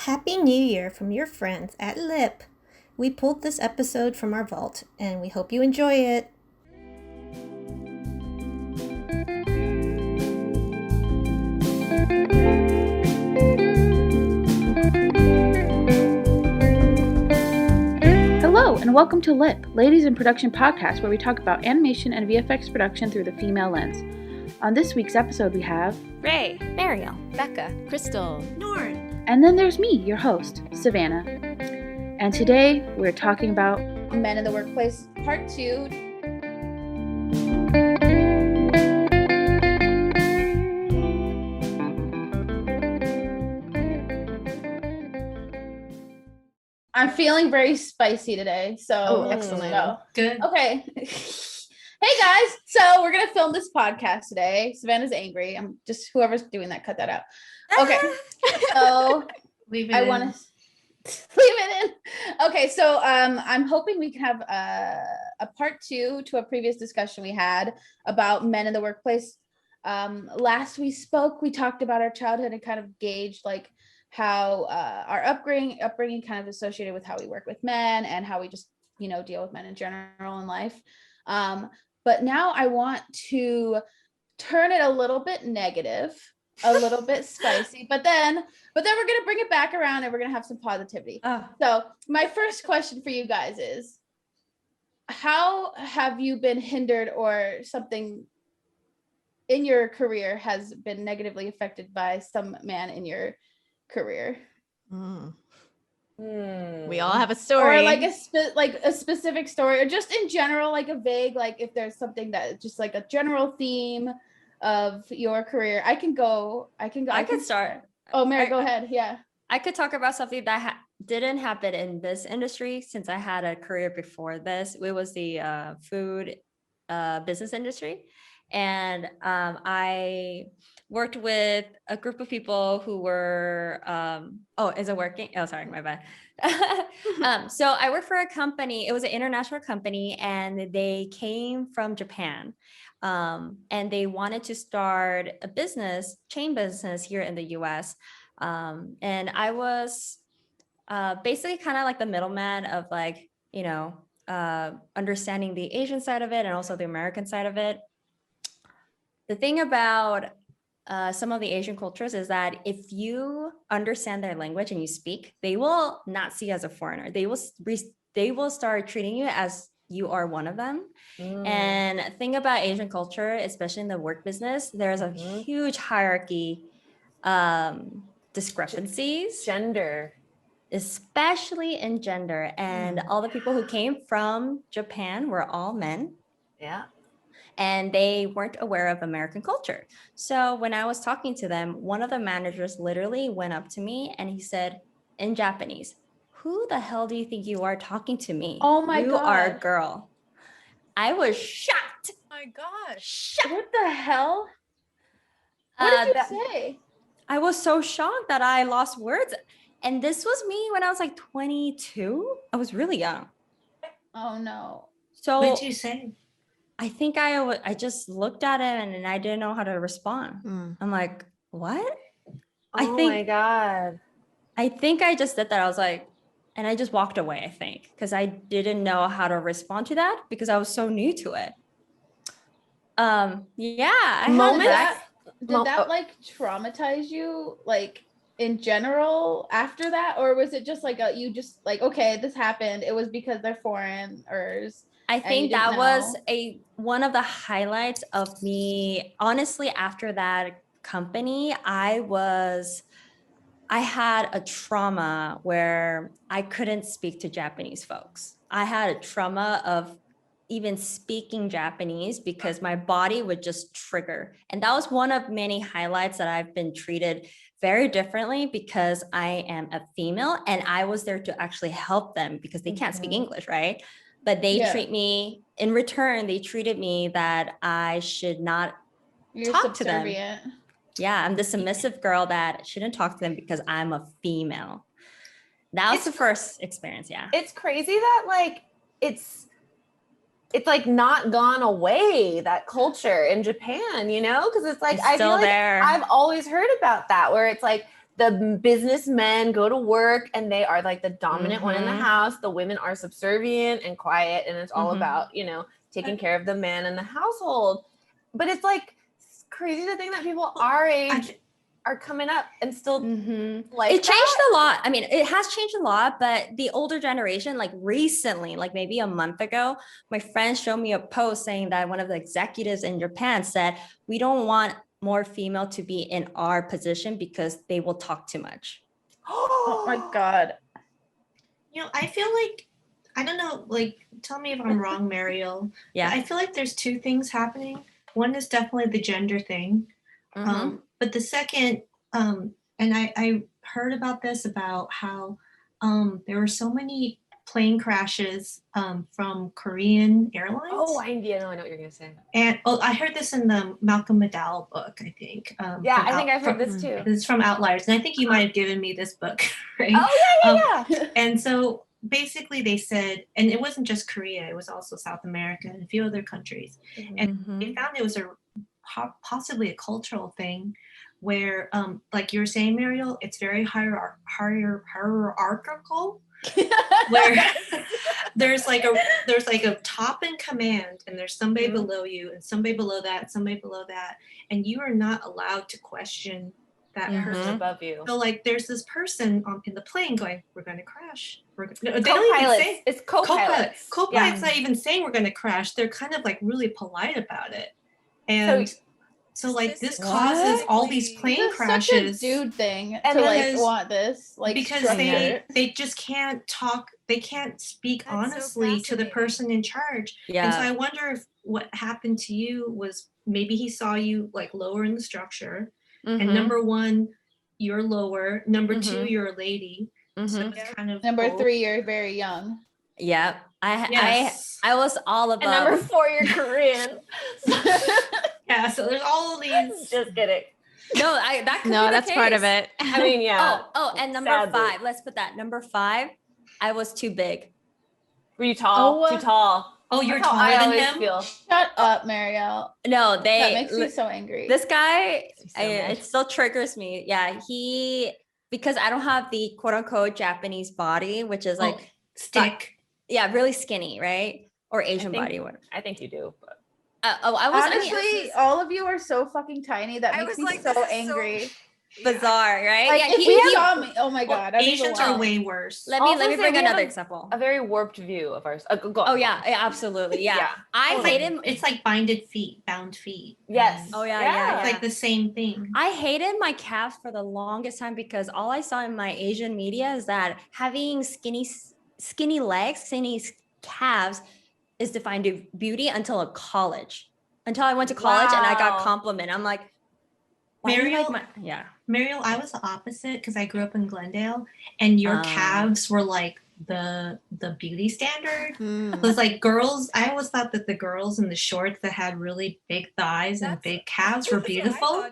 Happy New Year from your friends at Lipp. We pulled this episode from our vault, and we hope you enjoy it. Hello, and welcome to Lipp, Ladies in Production podcast, where we talk about animation and VFX production through the female lens. On this week's episode, we have Ray, Mariel, Becca, Krystal, Norn, and then there's me, your host, Savanna. And today, we're talking about Men in the Workplace, Part 2. I'm feeling very spicy today, so excellent. Good. Okay. Hey guys, so we're gonna film this podcast today. Savanna's angry. I'm just whoever's doing that, cut that out. Okay, so Leave it I in. want to leave it in. Okay, so I'm hoping we can have a part 2 to a previous discussion we had about men in the workplace. Last we spoke, we talked about our childhood and kind of gauged like how our upbringing kind of associated with how we work with men and how we just deal with men in general in life. But now I want to turn it a little bit negative, a little bit spicy, but then we're going to bring it back around and we're going to have some positivity. So my first question for you guys is, how have you been hindered or something in your career has been negatively affected by some man in your career? We all have a story. Or like a specific story, or just in general, like a vague, like if there's something that just like a general theme of your career. I can start. Oh, Mary, go ahead. Yeah. I could talk about something that didn't happen in this industry since I had a career before this. It was the food business industry. And I worked with a group of people who were, is it working? Oh, sorry, my bad. So I worked for a company. It was an international company and they came from Japan. And they wanted to start a chain business here in the US. And I was basically kind of like the middleman of like, understanding the Asian side of it and also the American side of it. The thing about some of the Asian cultures is that if you understand their language and you speak, they will not see you as a foreigner. They will start treating you as you are one of them. And the thing about Asian culture, especially in the work business, there's a huge hierarchy, discrepancies. Gender. Especially in gender. And all the people who came from Japan were all men. Yeah. And they weren't aware of American culture. So when I was talking to them, one of the managers literally went up to me and he said in Japanese, "Who the hell do you think you are talking to me? Oh my God. You are a girl." I was shocked. Oh my gosh. Shocked. What the hell? What did you say? I was so shocked that I lost words. And this was me when I was like 22. I was really young. Oh no. So What did you say? I think I just looked at him and I didn't know how to respond. I'm like, what? My God. I think I just did that. I was like, and I just walked away, I think, because I didn't know how to respond to that because I was so new to it. Did that like traumatize you like in general after that? Or was it just like you just like, okay, this happened. It was because they're foreigners. I think that was one of the highlights of me. Honestly, after that company, I had a trauma where I couldn't speak to Japanese folks. I had a trauma of even speaking Japanese because my body would just trigger. And that was one of many highlights that I've been treated very differently because I am a female and I was there to actually help them because they can't speak English, right? But they treat me, in return, they treated me that I should not talk to them. Yeah, I'm the submissive girl that shouldn't talk to them because I'm a female. That was the first experience, yeah. It's crazy that like it's like not gone away, that culture in Japan, because it's like, I feel like I've always heard about that where it's like the businessmen go to work and they are like the dominant one in the house. The women are subservient and quiet, and it's all about, taking care of the man in the household. But it's like crazy to think that people our age are coming up and still like it changed a lot. I mean, it has changed a lot, but the older generation, like recently, like maybe a month ago, my friend showed me a post saying that one of the executives in Japan said, we don't want more female to be in our position because they will talk too much. Oh my God. I feel like, I don't know, like, tell me if I'm wrong, Mariel. Yeah. I feel like there's two things happening. One is definitely the gender thing. But the second, and I heard about this, about how there were so many plane crashes from Korean Airlines. Oh, I know what you're gonna say. And I heard this in the Malcolm McDowell book, I think. I think I've heard this too. This is from Outliers, and I think you might have given me this book, right? Oh yeah. And so basically they said, and it wasn't just Korea, it was also South America and a few other countries. And they found it was possibly a cultural thing where, like you were saying, Mariel, it's very hierarchical, where there's like a top in command, and there's somebody below you, and somebody below that, and you are not allowed to question that person above you. So like there's this person in the plane going, we're going to crash. They don't even say it's co-pilots. Co-pilot's not even saying we're going to crash. They're kind of like really polite about it. And so like this causes all these plane crashes. Such a dude thing and to like want this, like, because they just can't talk. They can't speak honestly to the person in charge. Yeah. And so I wonder if what happened to you was maybe he saw you like lower in the structure. And number one, you're lower. Number two, you're a lady. So it's kind of number three, you're very young. Yeah. I was all about. And number four, you're Korean. Yeah, so there's all of these. Just kidding. No, that could be the that's case. part of it. I mean, yeah. And number Sadly. 5. Let's put that. Number 5, I was too big. Were you tall? Too tall. Oh, you're That's how taller I than always him? feel. Shut up, Mariel. No, That makes me so angry. This guy, So mad. it still triggers me. Yeah, because I don't have the quote unquote Japanese body, which is like stick. Really skinny, right? Or Asian body. Whatever. I think you do. But. Honestly, all of you are so fucking tiny. That makes me so angry. Bizarre, right? Like, Yeah, if we saw me, oh my God. Asians are way worse. Let Also me say bring we have another example. A very warped view of ours. Go on. Oh yeah, absolutely. Yeah. Yeah. I hated It's like bound feet. Yes. Oh yeah. It's like the same thing. I hated my calves for the longest time because all I saw in my Asian media is that having skinny legs, skinny calves is defined as beauty until I went to college and I got compliment. I'm like, why do you like Mariel, I was the opposite because I grew up in Glendale, and your calves were like the beauty standard. It was like girls. I always thought that the girls in the shorts that had really big thighs and big calves were beautiful.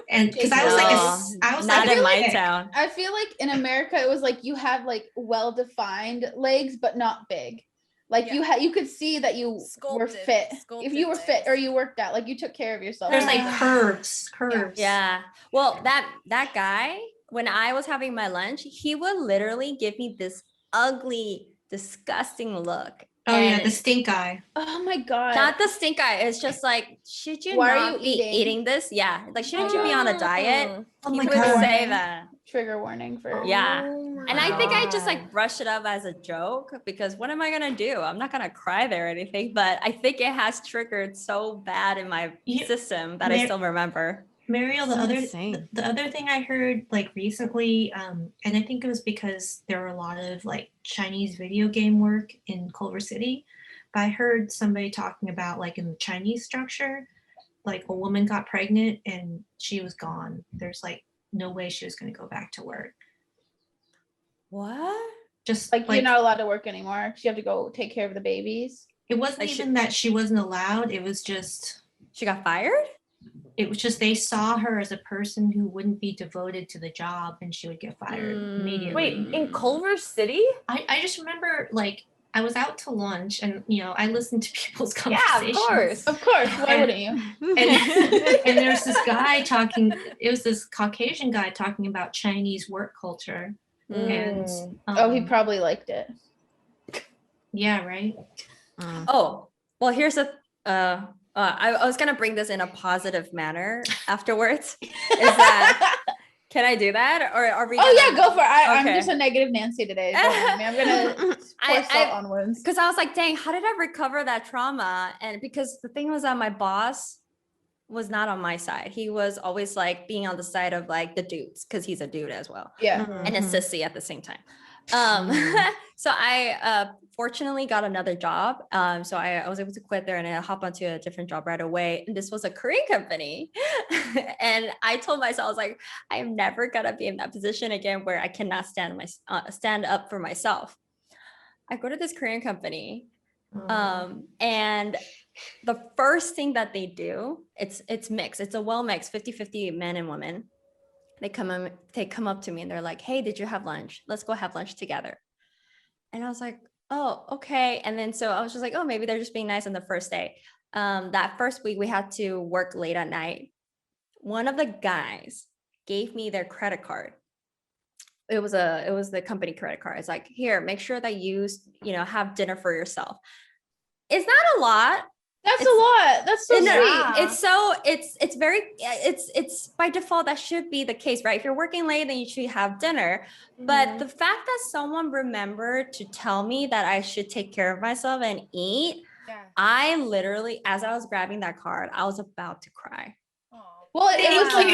And because I was not like in my town. I feel like in America it was like you have like well-defined legs but not big. Like you could see that you were fit. If you were fit or you worked out, like you took care of yourself. There's like curves. Yeah. Well, that guy, when I was having my lunch, he would literally give me this ugly, disgusting look. Oh yeah, the stink eye. Oh my God. Not the stink eye. It's just like, should you Why not are you be eating this? Yeah. Like, shouldn't you be on a diet? Oh He my would God. say that. Trigger warning for Yeah. Oh And I think I just like brushed it up as a joke because what am I going to do? I'm not going to cry there or anything, but I think it has triggered so bad in my system that I still remember. Mariel, the other thing I heard like recently, and I think it was because there were a lot of like Chinese video game work in Culver City, but I heard somebody talking about like in the Chinese structure, like a woman got pregnant and she was gone. There's like no way she was going to go back to work. What? Just like you're not allowed to work anymore. You have to go take care of the babies. It wasn't like even that she wasn't allowed. It was just she got fired. It was just they saw her as a person who wouldn't be devoted to the job, and she would get fired immediately. Wait, in Culver City? I just remember like I was out to lunch, and I listened to people's Yeah, conversations. of course. Of course. Why wouldn't you? And there's this guy talking. It was this Caucasian guy talking about Chinese work culture, and He probably liked it. yeah, right. Oh, well, here's I was gonna bring this in a positive manner afterwards. Is that can I do that, or are we? Oh yeah, go for it. I'm Okay. just a negative Nancy today. Don't mind me. I'm gonna pour salt on wounds. Because I was like, dang, how did I recover that trauma? And because the thing was that my boss was not on my side. He was always like being on the side of like the dudes, because he's a dude as well. Yeah. And a sissy at the same time. So I fortunately got another job. So I was able to quit there and I hop onto a different job right away. And this was a Korean company. And I told myself, I was like, I am never gonna be in that position again where I cannot stand up for myself. I go to this Korean company, and the first thing that they do, it's mixed. It's a well mixed 50-50 men and women. They come up to me and they're like, hey, did you have lunch? Let's go have lunch together. And I was like, oh, okay. And then so I was just like, oh, maybe they're just being nice on the first day. That first week we had to work late at night. One of the guys gave me their credit card. It was the company credit card. It's like, here, make sure that you have dinner for yourself. It's not a lot. That's a lot. That's so sweet. It's by default that should be the case, right? If you're working late, then you should have dinner. But the fact that someone remembered to tell me that I should take care of myself and eat, I literally, as I was grabbing that card, I was about to cry. Well, it was like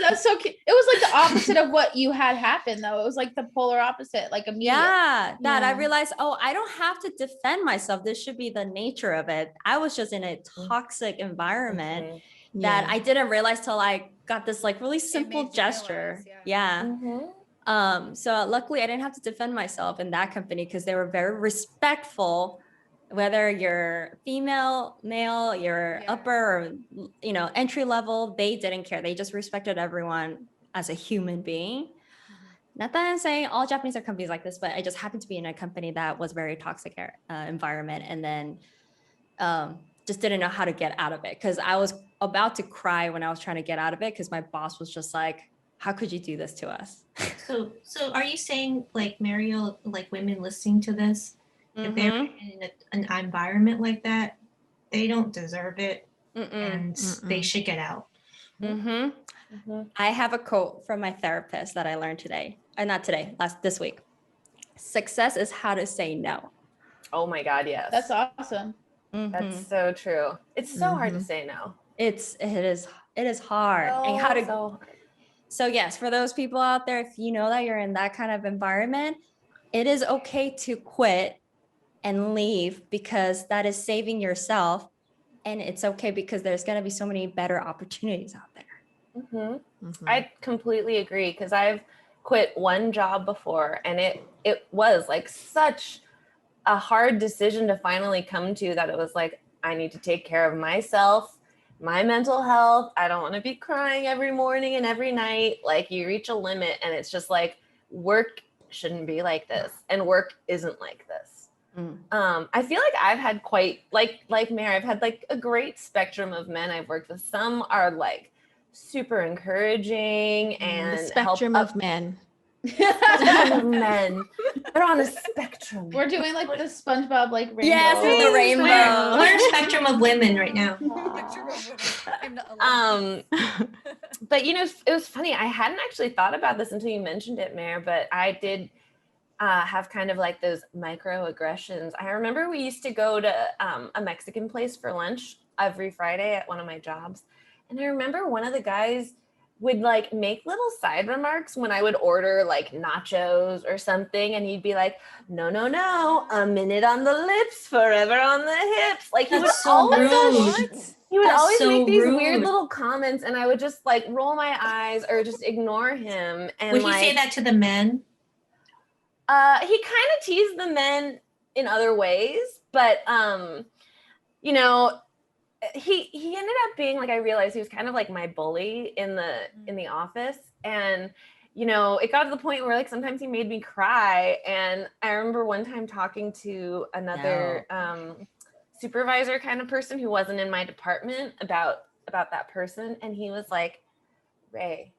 that's so cute. It was like the opposite of what you had happen, though. It was like the polar opposite, like immediate. I realized, I don't have to defend myself. This should be the nature of it. I was just in a toxic environment that I didn't realize till I got this like really simple gesture. So luckily I didn't have to defend myself in that company because they were very respectful. Whether you're female, male, you're upper or entry level, they didn't care. They just respected everyone as a human being. Not that I'm saying all Japanese are companies like this, but I just happened to be in a company that was very toxic environment, and then just didn't know how to get out of it, because I was about to cry when I was trying to get out of it because my boss was just like, how could you do this to us? So are you saying, like, Mariel, like women listening to this, if they're in an environment like that, they don't deserve it, and they should get out? I have a quote from my therapist that I learned this week. Success is how to say no. Oh my God, yes. That's awesome. That's so true. It's so hard to say no. It is hard. And how to So yes, for those people out there, if you know that you're in that kind of environment, it is okay to quit and leave, because that is saving yourself, and it's okay because there's going to be so many better opportunities out there. I completely agree, because I've quit one job before, and it was like such a hard decision to finally come to, that it was like, I need to take care of myself, my mental health. I don't want to be crying every morning and every night. Like, you reach a limit, and it's just like, work shouldn't be like this, and work isn't like this. I feel like I've had quite like Mary, I've had like a great spectrum of men I've worked with. Some are like super encouraging and the spectrum of men. Men. They're on a spectrum. We're doing like the SpongeBob like rainbow. Yes, the rainbow. We're a spectrum of women right now. But it was funny. I hadn't actually thought about this until you mentioned it, Mare, but I did have kind of like those microaggressions. I remember we used to go to a Mexican place for lunch every Friday at one of my jobs. And I remember one of the guys would like make little side remarks when I would order like nachos or something. And he'd be like, no, a minute on the lips, forever on the hips. Like, he would always make these weird little comments, and I would just like roll my eyes or just ignore him. And would he say that to the men? He kind of teased the men in other ways, but he ended up being like, I realized he was kind of like my bully in the office, and you know, it got to the point where like sometimes he made me cry. And I remember one time talking to another supervisor kind of person who wasn't in my department about that person, and he was like, Ray,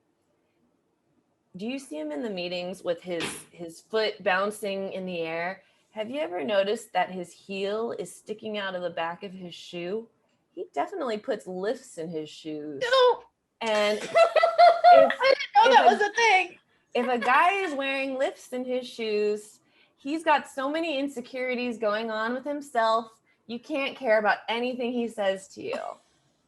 do you see him in the meetings with his foot bouncing in the air? Have you ever noticed that his heel is sticking out of the back of his shoe? He definitely puts lifts in his shoes. No. And I didn't know that was a thing. If a guy is wearing lifts in his shoes, he's got so many insecurities going on with himself. You can't care about anything he says to you.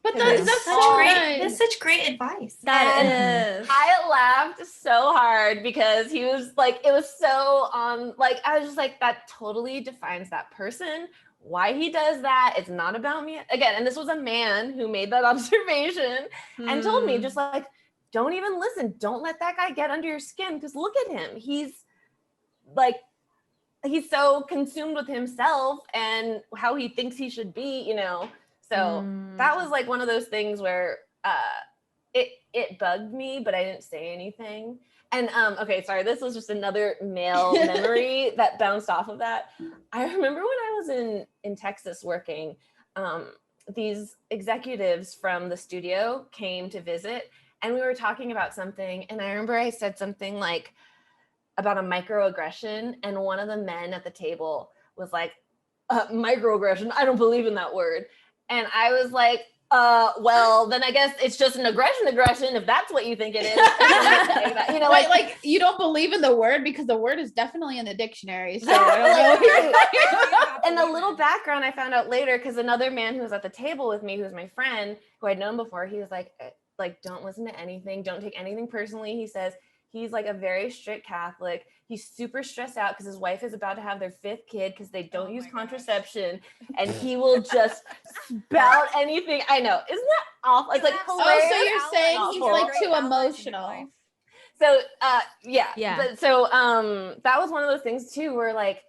But that's such great advice. That is. I laughed so hard because he was like, it was so like, I was just like, that totally defines that person. Why he does that, it's not about me. Again, and this was a man who made that observation and told me just like, don't even listen. Don't let that guy get under your skin, because look at him. He's so consumed with himself and how he thinks he should be, you know? So that was like one of those things where it bugged me, but I didn't say anything. And okay, sorry, this was just another male memory that bounced off of that. I remember when I was in Texas working, these executives from the studio came to visit, and we were talking about something, and I remember I said something like about a microaggression, and one of the men at the table was like, microaggression, I don't believe in that word. And I was like, well, then I guess it's just an aggression, if that's what you think it is. You know, like you don't believe in the word, because the word is definitely in the dictionary. So I don't know. And a little background I found out later, because another man who was at the table with me, who was my friend, who I'd known before, he was like, don't listen to anything. Don't take anything personally. He says he's like a very strict Catholic. He's super stressed out because his wife is about to have their 5th kid because they don't use contraception. And he will just spout anything. I know. Isn't that awful? It's like hilarious. Oh, so you're saying he's like too emotional. So yeah. But so that was one of those things too, where like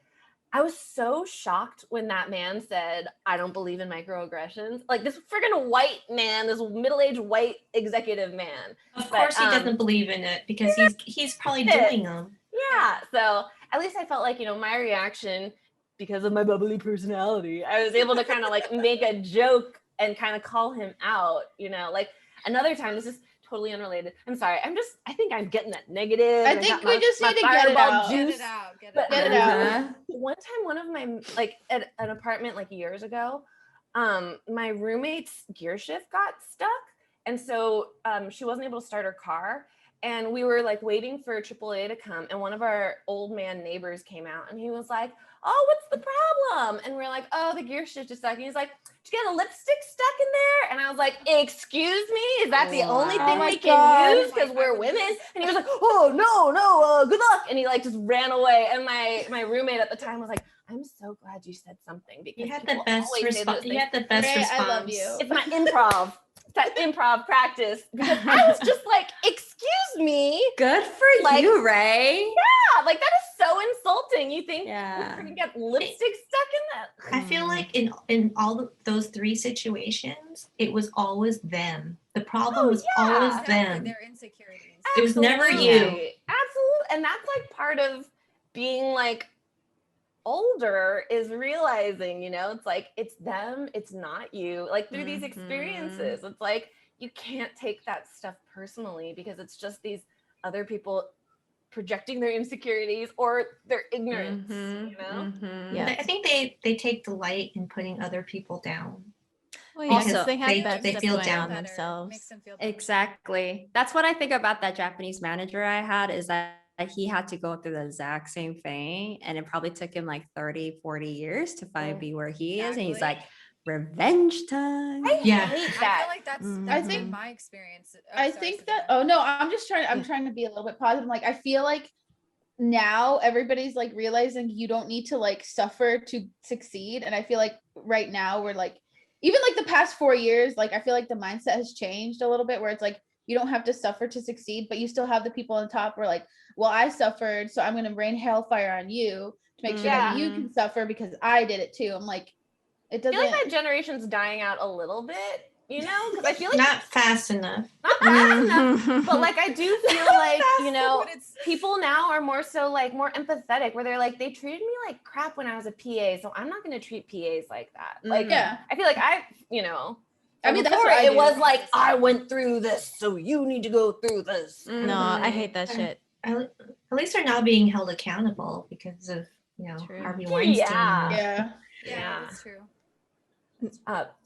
I was so shocked when that man said, I don't believe in microaggressions. Like this freaking white man, this middle-aged white executive man. Of course he doesn't believe in it, because he's probably doing them. Yeah. So at least I felt like, you know, my reaction, because of my bubbly personality, I was able to kind of like make a joke and kind of call him out, you know. Like another time, this is totally unrelated. I'm sorry. I think I'm getting that negative. I think we just need to get it out. Get it out. One time, one of my, like at an apartment like years ago, my roommate's gear shift got stuck. And so she wasn't able to start her car. And we were like waiting for AAA to come. And one of our old man neighbors came out, and he was like, oh, what's the problem? And we're like, oh, the gear shift is stuck. And he's like, did you get a lipstick stuck in there? And I was like, excuse me? Is that the only thing we can use because we're women? And he was like, oh, no, good luck. And he like just ran away. And my roommate at the time was like, I'm so glad you said something, because you had the best response. You had the best response. I love you. It's my improv. That improv practice, because I was just like, excuse me. Good for you, Ray. Yeah, like that is so insulting. You think you're gonna get lipstick stuck in that? I feel like in all those 3 situations, it was always them. The problem was always them. Their insecurities. It was never you. Absolutely. And that's like part of being like older, is realizing, you know, it's like it's them, it's not you. Like through these experiences, it's like you can't take that stuff personally, because it's just these other people projecting their insecurities or their ignorance, you know? Yeah. I think they take delight in putting other people down. Well, yeah, Because they have they feel down down themselves. Makes them feel better. Exactly. That's what I think about that Japanese manager I had, is that he had to go through the exact same thing, and it probably took him like 30, 40 years to finally be where he is. And he's like, revenge time. I Yeah. hate I that. feel like that's I think- been my experience. I think that, oh no, I'm trying to be a little bit positive. Like, I feel like now everybody's like realizing you don't need to like suffer to succeed. And I feel like right now we're like, even like the past 4 years, like I feel like the mindset has changed a little bit, where it's like, you don't have to suffer to succeed, but you still have the people on top who are like, well, I suffered, so I'm going to rain hellfire on you to make sure that you can suffer because I did it too. I'm like, it doesn't. I feel like that generation's dying out a little bit, you know, because I feel like Not fast enough. not fast enough, but like I do feel like, you know, But it's- people now are more so like more empathetic, where they're like, they treated me like crap when I was a PA, so I'm not going to treat PAs like that. Like, Yeah. I feel like you know, I mean, that's before what I it do. was like, I went through this, so you need to go through this. No, I hate that shit. At least they're now being held accountable because of, you know, True. Harvey Weinstein. Yeah. Yeah. Yeah. That's true.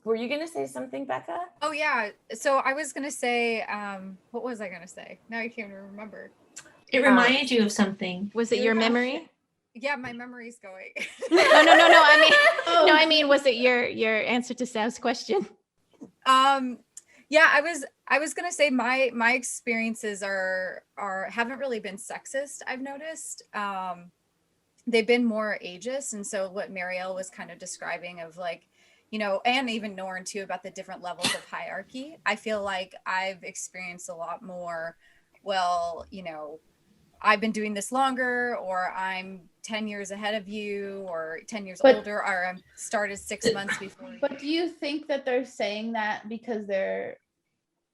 Were you going to say something, Becca? Oh yeah. So I was gonna say, what was I gonna say? Now I can't even remember. It reminded you of something. Was it your memory? Yeah, my memory's going. No. I mean, Oh. no. I mean, was it your answer to Sav's question? Yeah, I was gonna say my experiences are haven't really been sexist, I've noticed. They've been more ageist, and so what Mariel was kind of describing of like, you know, and even Norn too, about the different levels of hierarchy. I feel like I've experienced a lot more, well, you know, I've been doing this longer, or I'm 10 years ahead of you, or 10 years But- older, or I'm started 6 months before you. But do you think that they're saying that because they're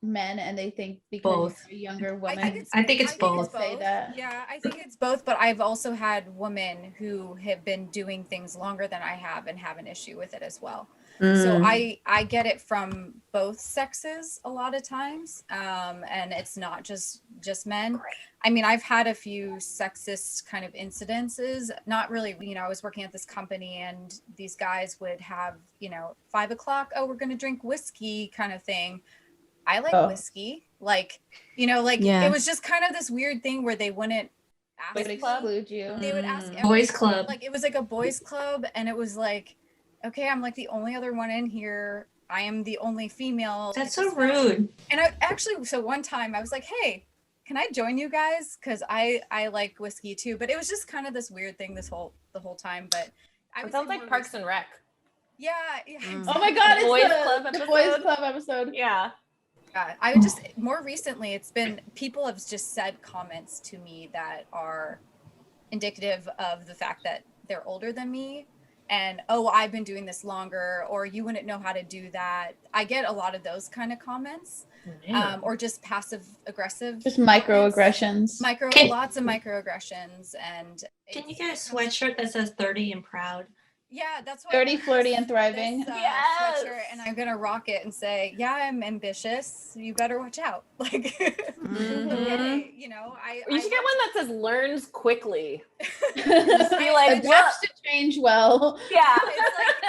men and they think because Both. you're a younger I woman? think it's both. Say that. Yeah, I think it's both, but I've also had women who have been doing things longer than I have and have an issue with it as well. So I get it from both sexes a lot of times, and it's not just men. I mean, I've had a few sexist kind of incidences. Not really, you know, I was working at this company and these guys would have, you know, 5 o'clock, oh, we're gonna drink whiskey kind of thing. I like whiskey, like, you know, like Yeah. it was just kind of this weird thing where they wouldn't ask Would me. exclude you. They would ask Boys everyone. club. Like it was like a boys club, and it was like, okay, I'm like the only other one in here. I am the only female. That's It's so just not- rude. And I actually, so one time I was like, hey, can I join you guys? Because I like whiskey too. But it was just kind of this weird thing the whole time. But I It would sounds say like more Parks and Rec. Yeah. Oh my god, it's Boys the Club the boys episode? club episode. Yeah. I would just more recently it's been people have just said comments to me that are indicative of the fact that they're older than me, and oh, I've been doing this longer, or you wouldn't know how to do that. I get a lot of those kind of comments, or just passive aggressive, Just microaggressions. Lots of microaggressions. And Can you get a sweatshirt that says 30 and proud? yeah, that's why 30, flirty, and thriving. Yes. sweatshirt, and I'm gonna rock it and say, yeah, I'm ambitious, you better watch out. Like okay, you know, You should get one that says "learns quickly." Just be like, adapts to change well. Yeah.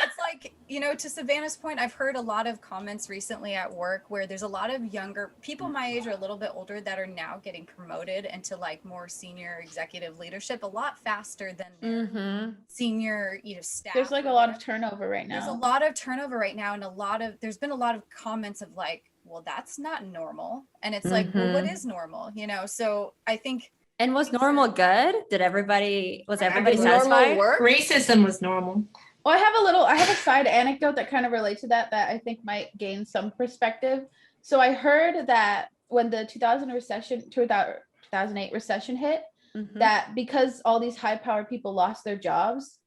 it's like, you know, to Savannah's point, I've heard a lot of comments recently at work where there's a lot of younger people my age or a little bit older that are now getting promoted into like more senior executive leadership a lot faster than their senior, you know, staff. There's like a lot of turnover right There's a now. lot of turnover right now, and there's been a lot of comments of like, well, that's not normal. And it's like, well, what is normal? You know, so I think. And was normal good? Was everybody Normal satisfied? work. Racism was normal. Well, I have a side anecdote that kind of relates to that I think might gain some perspective. So I heard that when the 2008 recession hit, that because all these high-powered people lost their jobs,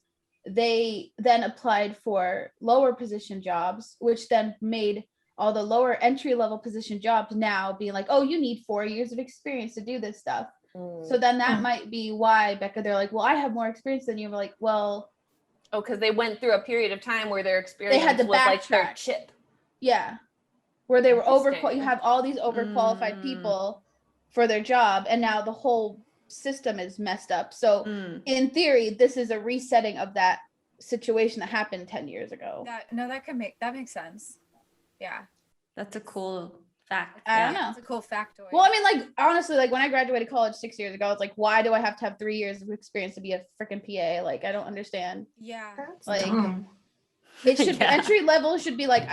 they then applied for lower position jobs, which then made all the lower entry-level position jobs now being like, oh, you need 4 years of experience to do this stuff. So then that might be why, Becca, they're like, well, I have more experience than you. We're like, well, Oh, because they went through a period of time where their experience had to was like their backtrack. chip. yeah, where they were Interesting. you have all these overqualified people for their job, and now the whole system is messed up. So in theory, this is a resetting of that situation that happened 10 years ago. That makes sense. Yeah. That's a cool fact. I don't know. That's a cool factoid. Well, I mean, like, honestly, like when I graduated college 6 years ago, I was like, why do I have to have 3 years of experience to be a freaking PA? Like, I don't understand. yeah. Like, Dumb. it should Yeah. entry level should be like,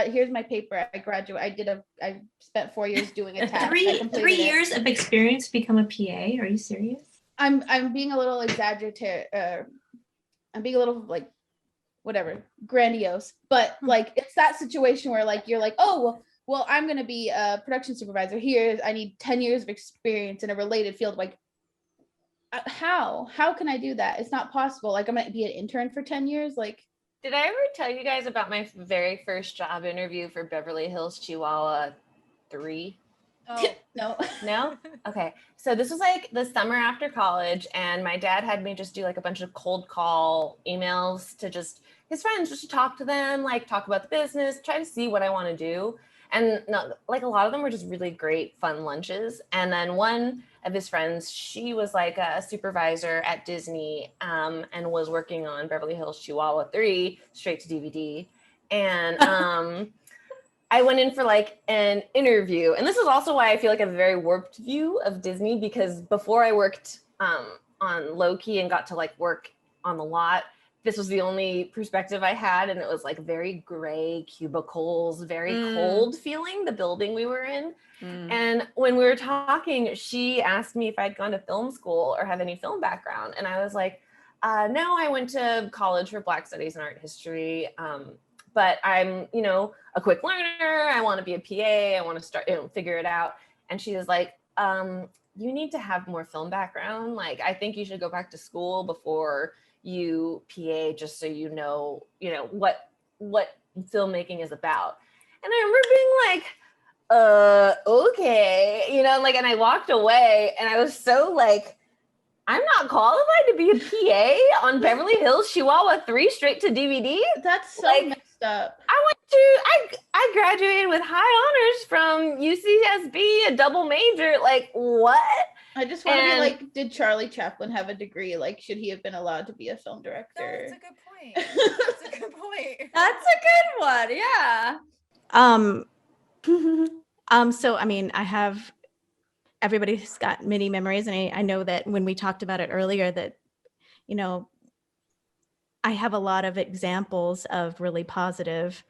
here's my paper. I graduate. I spent 4 years doing a task. I Three completed it. years of experience to become a PA? Are you serious? I'm being a little exaggerated. I'm being a little like, whatever, grandiose. But like, it's that situation where like you're like, oh well, I'm gonna be a production supervisor. Here, I need 10 years of experience in a related field. Like, how can I do that? It's not possible. Like, I'm gonna be an intern for 10 years. Like, Did I ever tell you guys about my very first job interview for Beverly Hills Chihuahua 3? Oh, No. No? Okay. So this was like the summer after college, and my dad had me just do like a bunch of cold call emails to just his friends, just to talk to them, like talk about the business, try to see what I want to do. And no, like a lot of them were just really great, fun lunches. And then one of his friends, she was like a supervisor at Disney, and was working on Beverly Hills Chihuahua 3 straight to DVD. And I went in for like an interview. And this is also why I feel like I have a very warped view of Disney, because before I worked on Loki and got to like work on the lot, this was the only perspective I had. And it was like very gray cubicles, very cold feeling, the building we were in. And when we were talking, she asked me if I'd gone to film school or have any film background. And I was like, no, I went to college for Black Studies and Art History. But I'm, a quick learner. I want to be a PA. I want to start, figure it out. And she was like, you need to have more film background. Like, I think you should go back to school before you PA, just so you know what filmmaking is about. And I remember being like, okay, and I walked away, and I was so like, I'm not qualified to be a PA on Beverly Hills Chihuahua 3 straight to DVD. That's so Like, messed up. I graduated with high honors from UCSB, a double major. Like, what? I just want to be like, did Charlie Chaplin have a degree? Like, should he have been allowed to be a film director? that's a good point. That's a good point. That's a good one. Yeah. So I mean, everybody's got many memories, and I know that when we talked about it earlier that, I have a lot of examples of really positive,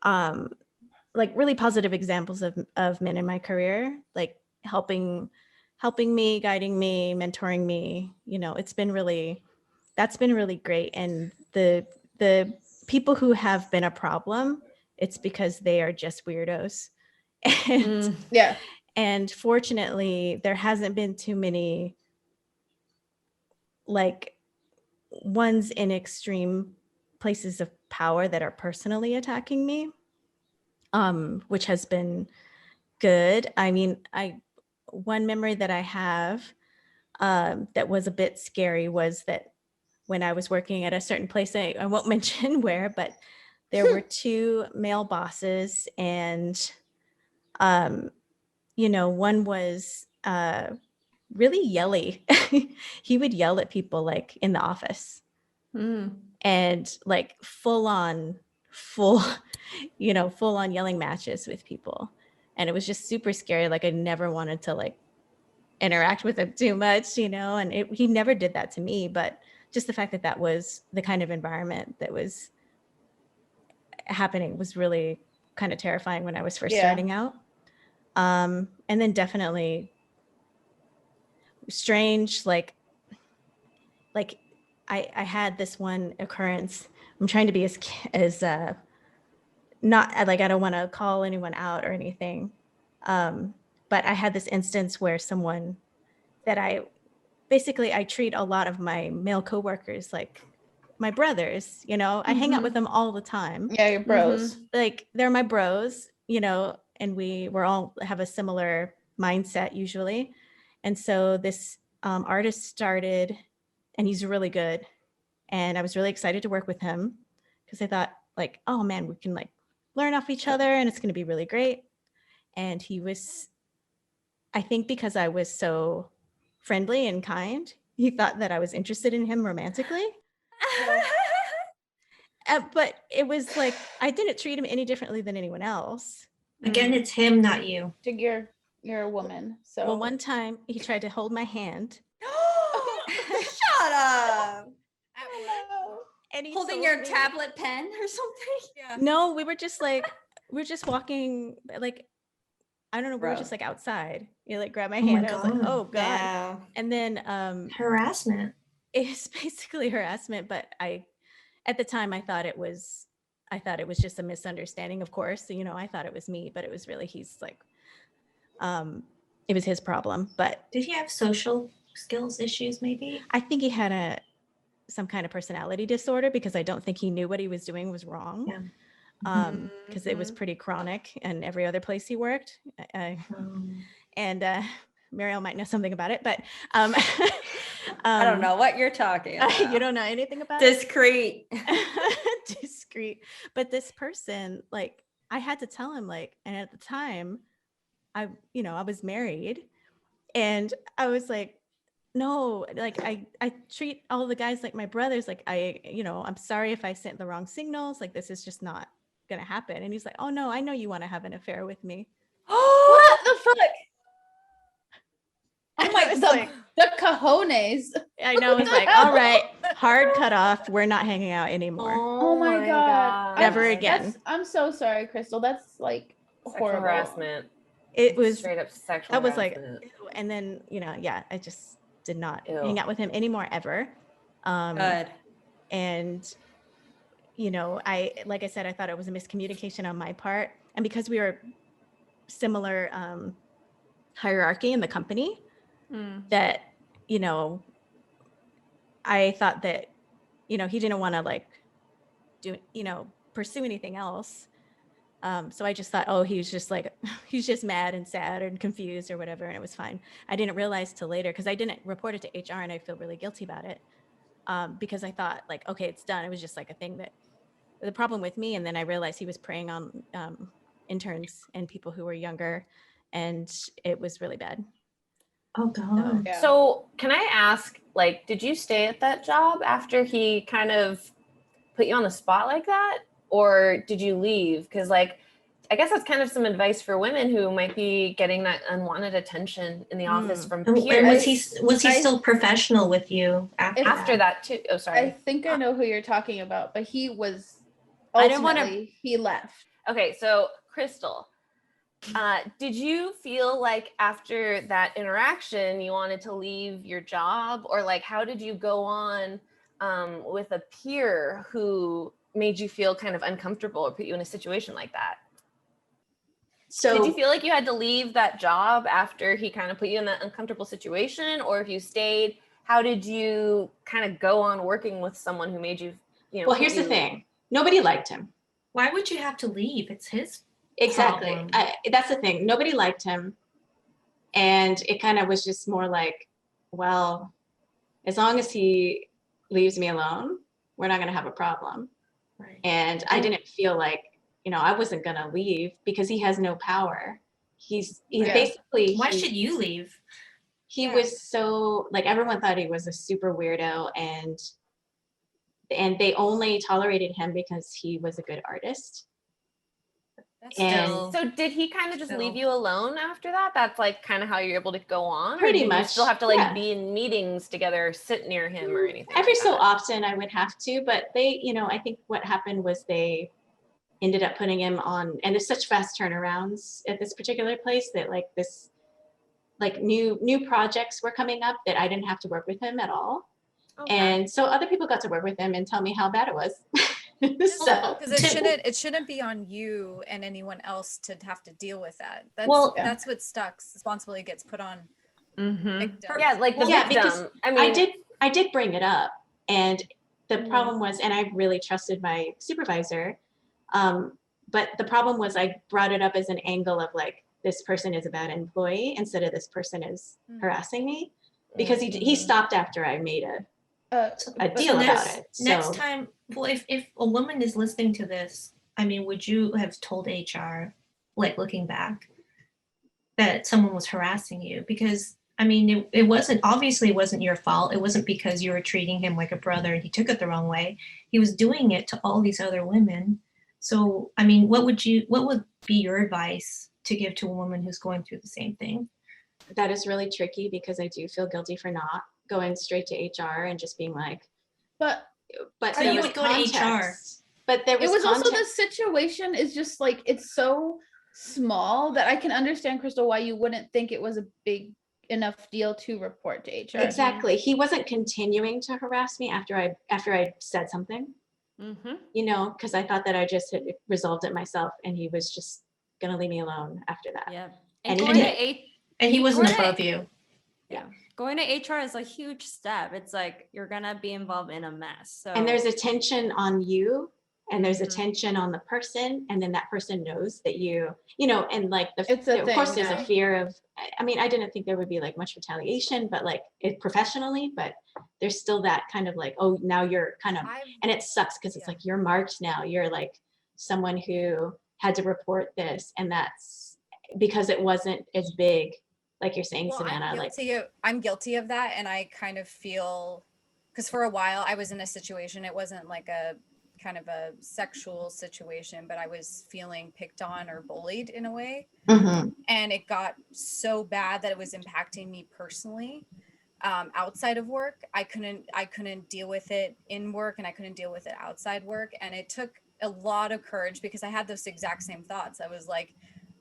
really positive examples of men in my career, like helping me, guiding me, mentoring me. That's been really great. And the people who have been a problem, it's because they are just weirdos. And Yeah. and fortunately, there hasn't been too many like ones in extreme places of power that are personally attacking me, which has been good. I mean, one memory that I have that was a bit scary was that when I was working at a certain place, I won't mention where, but there were two male bosses, and one was really yelly. He would yell at people like in the office, and like full on yelling matches with people. And it was just super scary. Like I never wanted to like interact with him too much, and he never did that to me, but just the fact that that was the kind of environment that was happening was really kind of terrifying when I was first starting out. And then definitely strange, like I had this one occurrence. I'm trying to be as not like, I don't want to call anyone out or anything. But I had this instance where someone that I treat a lot of my male coworkers like my brothers, I hang out with them all the time. Yeah, your bros. Like they're my bros, and we're all have a similar mindset usually. And so this artist started, and he's really good. And I was really excited to work with him because I thought like, oh man, we can like learn off each other and it's going to be really great. And he was, I think because I was so friendly and kind, he thought that I was interested in him romantically. But it was like, I didn't treat him any differently than anyone else. Again, it's him, not you. You're a woman. So well, one time he tried to hold my hand. Shut up. And Holding your tablet pen or something? Yeah. No, we were just walking, like, I don't know, we were just like outside. You like grab my hand. I was like, oh God. Yeah. And then Harassment. it's basically harassment, but at the time I thought it was just a misunderstanding, of course. So, I thought it was me, but it was really he's like it was his problem. But did he have social skills issues maybe? I think he had some kind of personality disorder, because I don't think he knew what he was doing was wrong. Yeah. Because it was pretty chronic in every other place he worked. And Mariel might know something about it, but I don't know what you're talking about. You don't know anything about Discreet. it? Discreet. But this person, like, I had to tell him, like, and at the time I was married, and I was like, no, like I treat all the guys like my brothers. Like I'm sorry if I sent the wrong signals. Like, this is just not gonna happen. And he's like, oh no, I know you want to have an affair with me. What the fuck? Oh my God. The cojones. I know. It's like, all right, hard cut off. We're not hanging out anymore. Oh my God. Never again. I'm so sorry, Krystal. That's like Sexual horrible. harassment. It was Straight up sexual I was like, harassment. ew. And then, I just did not Ew. hang out with him anymore ever. Good. And, like I said, I thought it was a miscommunication on my part. And because we were similar hierarchy in the company, that, I thought that, he didn't want to like do, pursue anything else. So I just thought, oh, he's just mad and sad and confused or whatever. And it was fine. I didn't realize till later, because I didn't report it to HR, and I feel really guilty about it. Because I thought, like, okay, it's done. It was just like a thing that the problem with me. And then I realized he was preying on interns and people who were younger, and it was really bad. Oh God. Yeah. So can I ask, like, did you stay at that job after he kind of put you on the spot like that? Or did you leave? Because, like, I guess that's kind of some advice for women who might be getting that unwanted attention in the office from And peers. was he still professional with you After that too? Oh, sorry. I think I know who you're talking about, but he was I didn't wanna- ultimately he left. Okay, so Krystal, did you feel like after that interaction you wanted to leave your job, or like how did you go on with a peer who made you feel kind of uncomfortable or put you in a situation like that? So did you feel like you had to leave that job after he kind of put you in that uncomfortable situation, or if you stayed, how did you kind of go on working with someone who made you, well, here's the thing. Nobody liked him. Why would you have to leave? It's his Exactly. problem. That's the thing. Nobody liked him. And it kind of was just more like, well, as long as he leaves me alone, we're not going to have a problem. Right. And I didn't feel like, I wasn't going to leave because he has no power. He's basically. Why should you leave? He was so, like, everyone thought he was a super weirdo, and they only tolerated him because he was a good artist. So did he kind of just leave you alone after that? That's like kind of how you're able to go on? Pretty or did much. You still have to like be in meetings together, sit near him or anything? Every like so that? often I would have to, but they, I think what happened was they ended up putting him on, and there's such fast turnarounds at this particular place that new projects were coming up that I didn't have to work with him at all. Okay. And so other people got to work with him and tell me how bad it was. So because it shouldn't be on you and anyone else to have to deal with that. That's what sucks. Responsibility gets put on victims. Yeah, like the victim. Because I mean, I did bring it up, and the problem was, and I really trusted my supervisor, but the problem was I brought it up as an angle of like, this person is a bad employee instead of this person is harassing me, because he stopped after I made a deal about it. Next time, well, if a woman is listening to this, I mean, would you have told HR, like looking back, that someone was harassing you? Because I mean, it wasn't your fault. It wasn't because you were treating him like a brother and he took it the wrong way. He was doing it to all these other women. So, I mean, what would be your advice to give to a woman who's going through the same thing? That is really tricky, because I do feel guilty for not going straight to HR and just being like, but so you would go to HR. But there was also the situation is just like, it's so small that I can understand, Krystal, why you wouldn't think it was a big enough deal to report to HR. Exactly. He wasn't continuing to harass me after I said something, because I thought that I just had resolved it myself, and he was just gonna leave me alone after that. Yeah. And he wasn't above you. Yeah. going to HR is a huge step. It's like you're gonna be involved in a mess. So And there's attention on you, and there's Mhm. attention on the person, and then that person knows that you know, and like It's a of course thing, there's yeah. a fear of, I mean, I didn't think there would be like much retaliation, but like professionally, but there's still that kind of like, oh, now you're kind of, and it sucks because it's Yeah. like you're marked now. You're like someone who had to report this, and that's because it wasn't as big, like you're saying, Well, Savanna. I'm guilty of that, and I kind of feel, because for a while I was in a situation, it wasn't like a kind of a sexual situation, but I was feeling picked on or bullied in a way, Mhm. and it got so bad that it was impacting me personally. Outside of work, I couldn't deal with it in work, and I couldn't deal with it outside work, and it took a lot of courage because I had those exact same thoughts. I was like,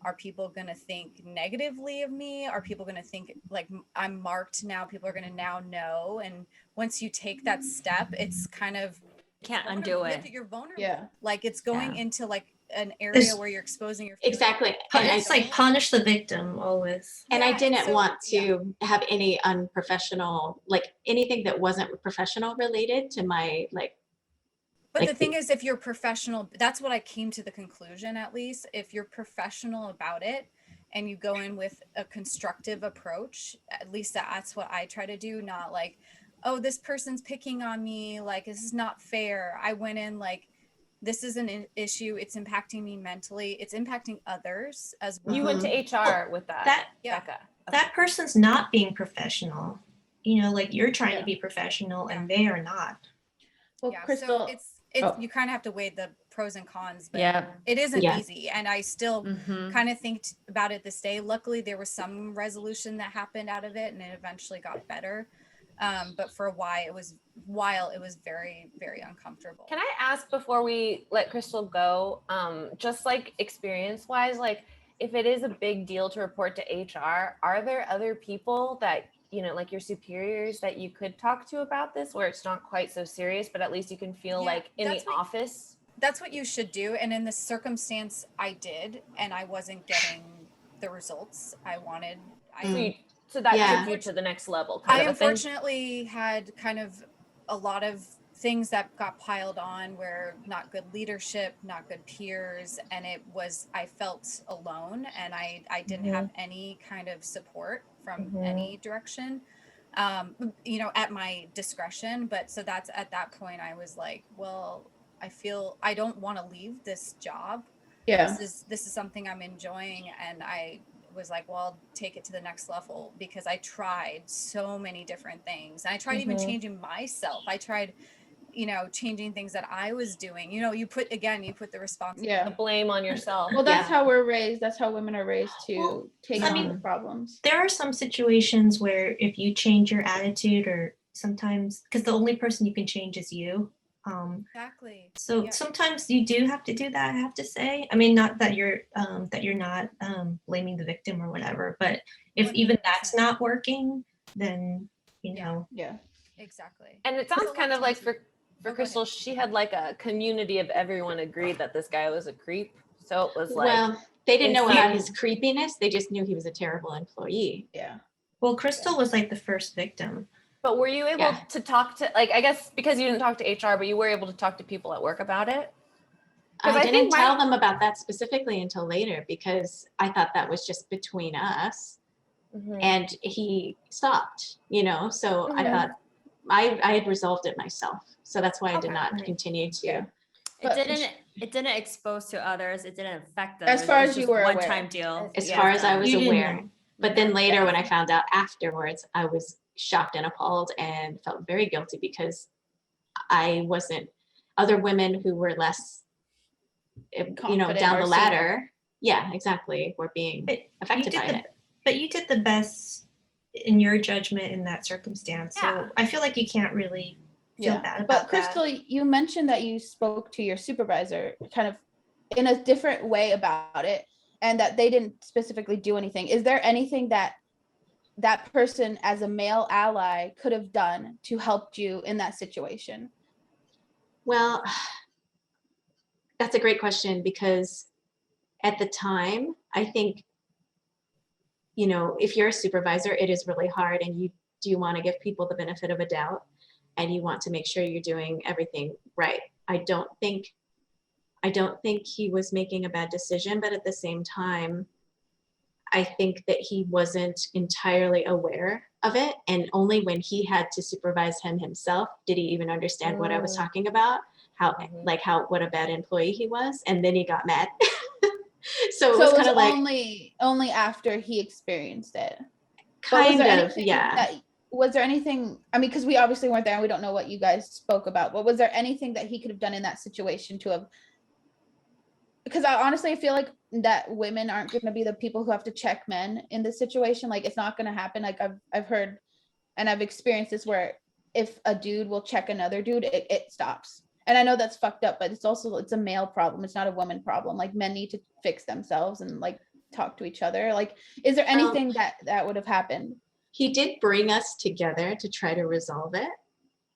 are people going to think negatively of me? Are people going to think like I'm marked now? People are going to now know. And once you take that step, it's kind of can't undo vulnerable. it. You're vulnerable. Yeah. Like it's going Yeah. into like an area It's- where you're exposing your Exactly. And It's like punish the victim always. And I Yeah, didn't so- want to have any unprofessional, like anything that wasn't professional related to my like. But like the thing is, if you're professional, that's what I came to the conclusion, at least. If you're professional about it and you go in with a constructive approach, at least that's what I try to do. Not like, oh, this person's picking on me. Like, this is not fair. I went in like, this is an issue. It's impacting me mentally. It's impacting others as well. You went to HR with that, That Yeah. Becca. that person's not being professional. You know, like you're trying Yeah. to be professional Yeah. and they are not. Well, Yeah, Krystal, so it's oh. you kind of have to weigh the pros and cons, but Yeah. it isn't Yeah. easy. And I still Mhm. kind of think about it this day. Luckily, there was some resolution that happened out of it, and it eventually got better. But for a while, it was very, very uncomfortable. Can I ask before we let Krystal go, just like experience wise, like if it is a big deal to report to HR, are there other people that, you know, like your superiors that you could talk to about this where it's not quite so serious, but at least you can feel Yeah, like in the that's what- office? That's what you should do. And in this circumstance, I did, and I wasn't getting the results I wanted. So that Yeah. took you to the next level. Kind I of a thing? unfortunately had kind of a lot of things that got piled on where not good leadership, not good peers, and I felt alone, and I didn't have any kind of support from any direction, you know, at my discretion. But so that's at that point I was like, well, I don't want to leave this job. Yeah. This is something I'm enjoying, and I was like, well, I'll take it to the next level, because I tried so many different things. And I tried even changing myself. I tried, you know, changing things that I was doing. You know, you put the responsibility. Yeah. The blame on yourself. Well, that's Yeah. how we're raised. That's how women are raised to Well, take I on mean, the problems. There are some situations where if you change your attitude, or sometimes, because the only person you can change is you. Exactly. So Yeah. sometimes you do have to do that, I have to say. I mean, not that you're not blaming the victim or whatever, but if even that's 100%. not working, then you Yeah. know. Yeah. Exactly. And it So sounds a lot kind of like times for go ahead. Krystal, she had like a community of everyone agreed that this guy was a creep. So it was like, Well, they didn't know if about you- his creepiness. They just knew he was a terrible employee. Yeah. Well, Krystal was like the first victim. but were you able Yeah. to talk to, like, I guess because you didn't talk to HR, but you were able to talk to people at work about it? 'Cause I I didn't think tell them about that specifically until later because I thought that was just between us. And he stopped, you know, so I Yeah. thought I had resolved it myself. So that's why I did Okay. not Right. continue to. Yeah. It didn't expose to others. It didn't affect them. As far as you were aware. one-time deal. As Yeah, far as I done. was You didn't aware. know. But then later when I found out afterwards, I was shocked and appalled and felt very guilty because I wasn't, other women who were less, you know, Confident down or the seen ladder. Yeah, exactly. Were being But affected by it. But you did the best in your judgment in that circumstance. Yeah. So I feel like you can't really feel Yeah. bad But about that. Krystal, you mentioned that you spoke to your supervisor kind of in a different way about it, and that they didn't specifically do anything. Is there anything that that person as a male ally could have done to help you in that situation? Well, that's a great question because at the time, I think, you know, if you're a supervisor, it is really hard and you do you want to give people the benefit of a doubt, and you want to make sure you're doing everything right. I don't think he was making a bad decision, but at the same time, I think that he wasn't entirely aware of it. And only when he had to supervise him himself did he even understand what I was talking about, what a bad employee he was. And then he got mad. So it was kind of like only after he experienced it. Was there anything, I mean, because we obviously weren't there and we don't know what you guys spoke about, but was there anything that he could have done in that situation to have, because I honestly feel like that women aren't going to be the people who have to check men in this situation. Like, it's not going to happen. Like I've heard and I've experienced this where if a dude will check another dude, it stops. And I know that's fucked up, but it's a male problem. It's not a woman problem. Like, men need to fix themselves and like talk to each other. Like, is there anything that would have happened? He did bring us together to try to resolve it.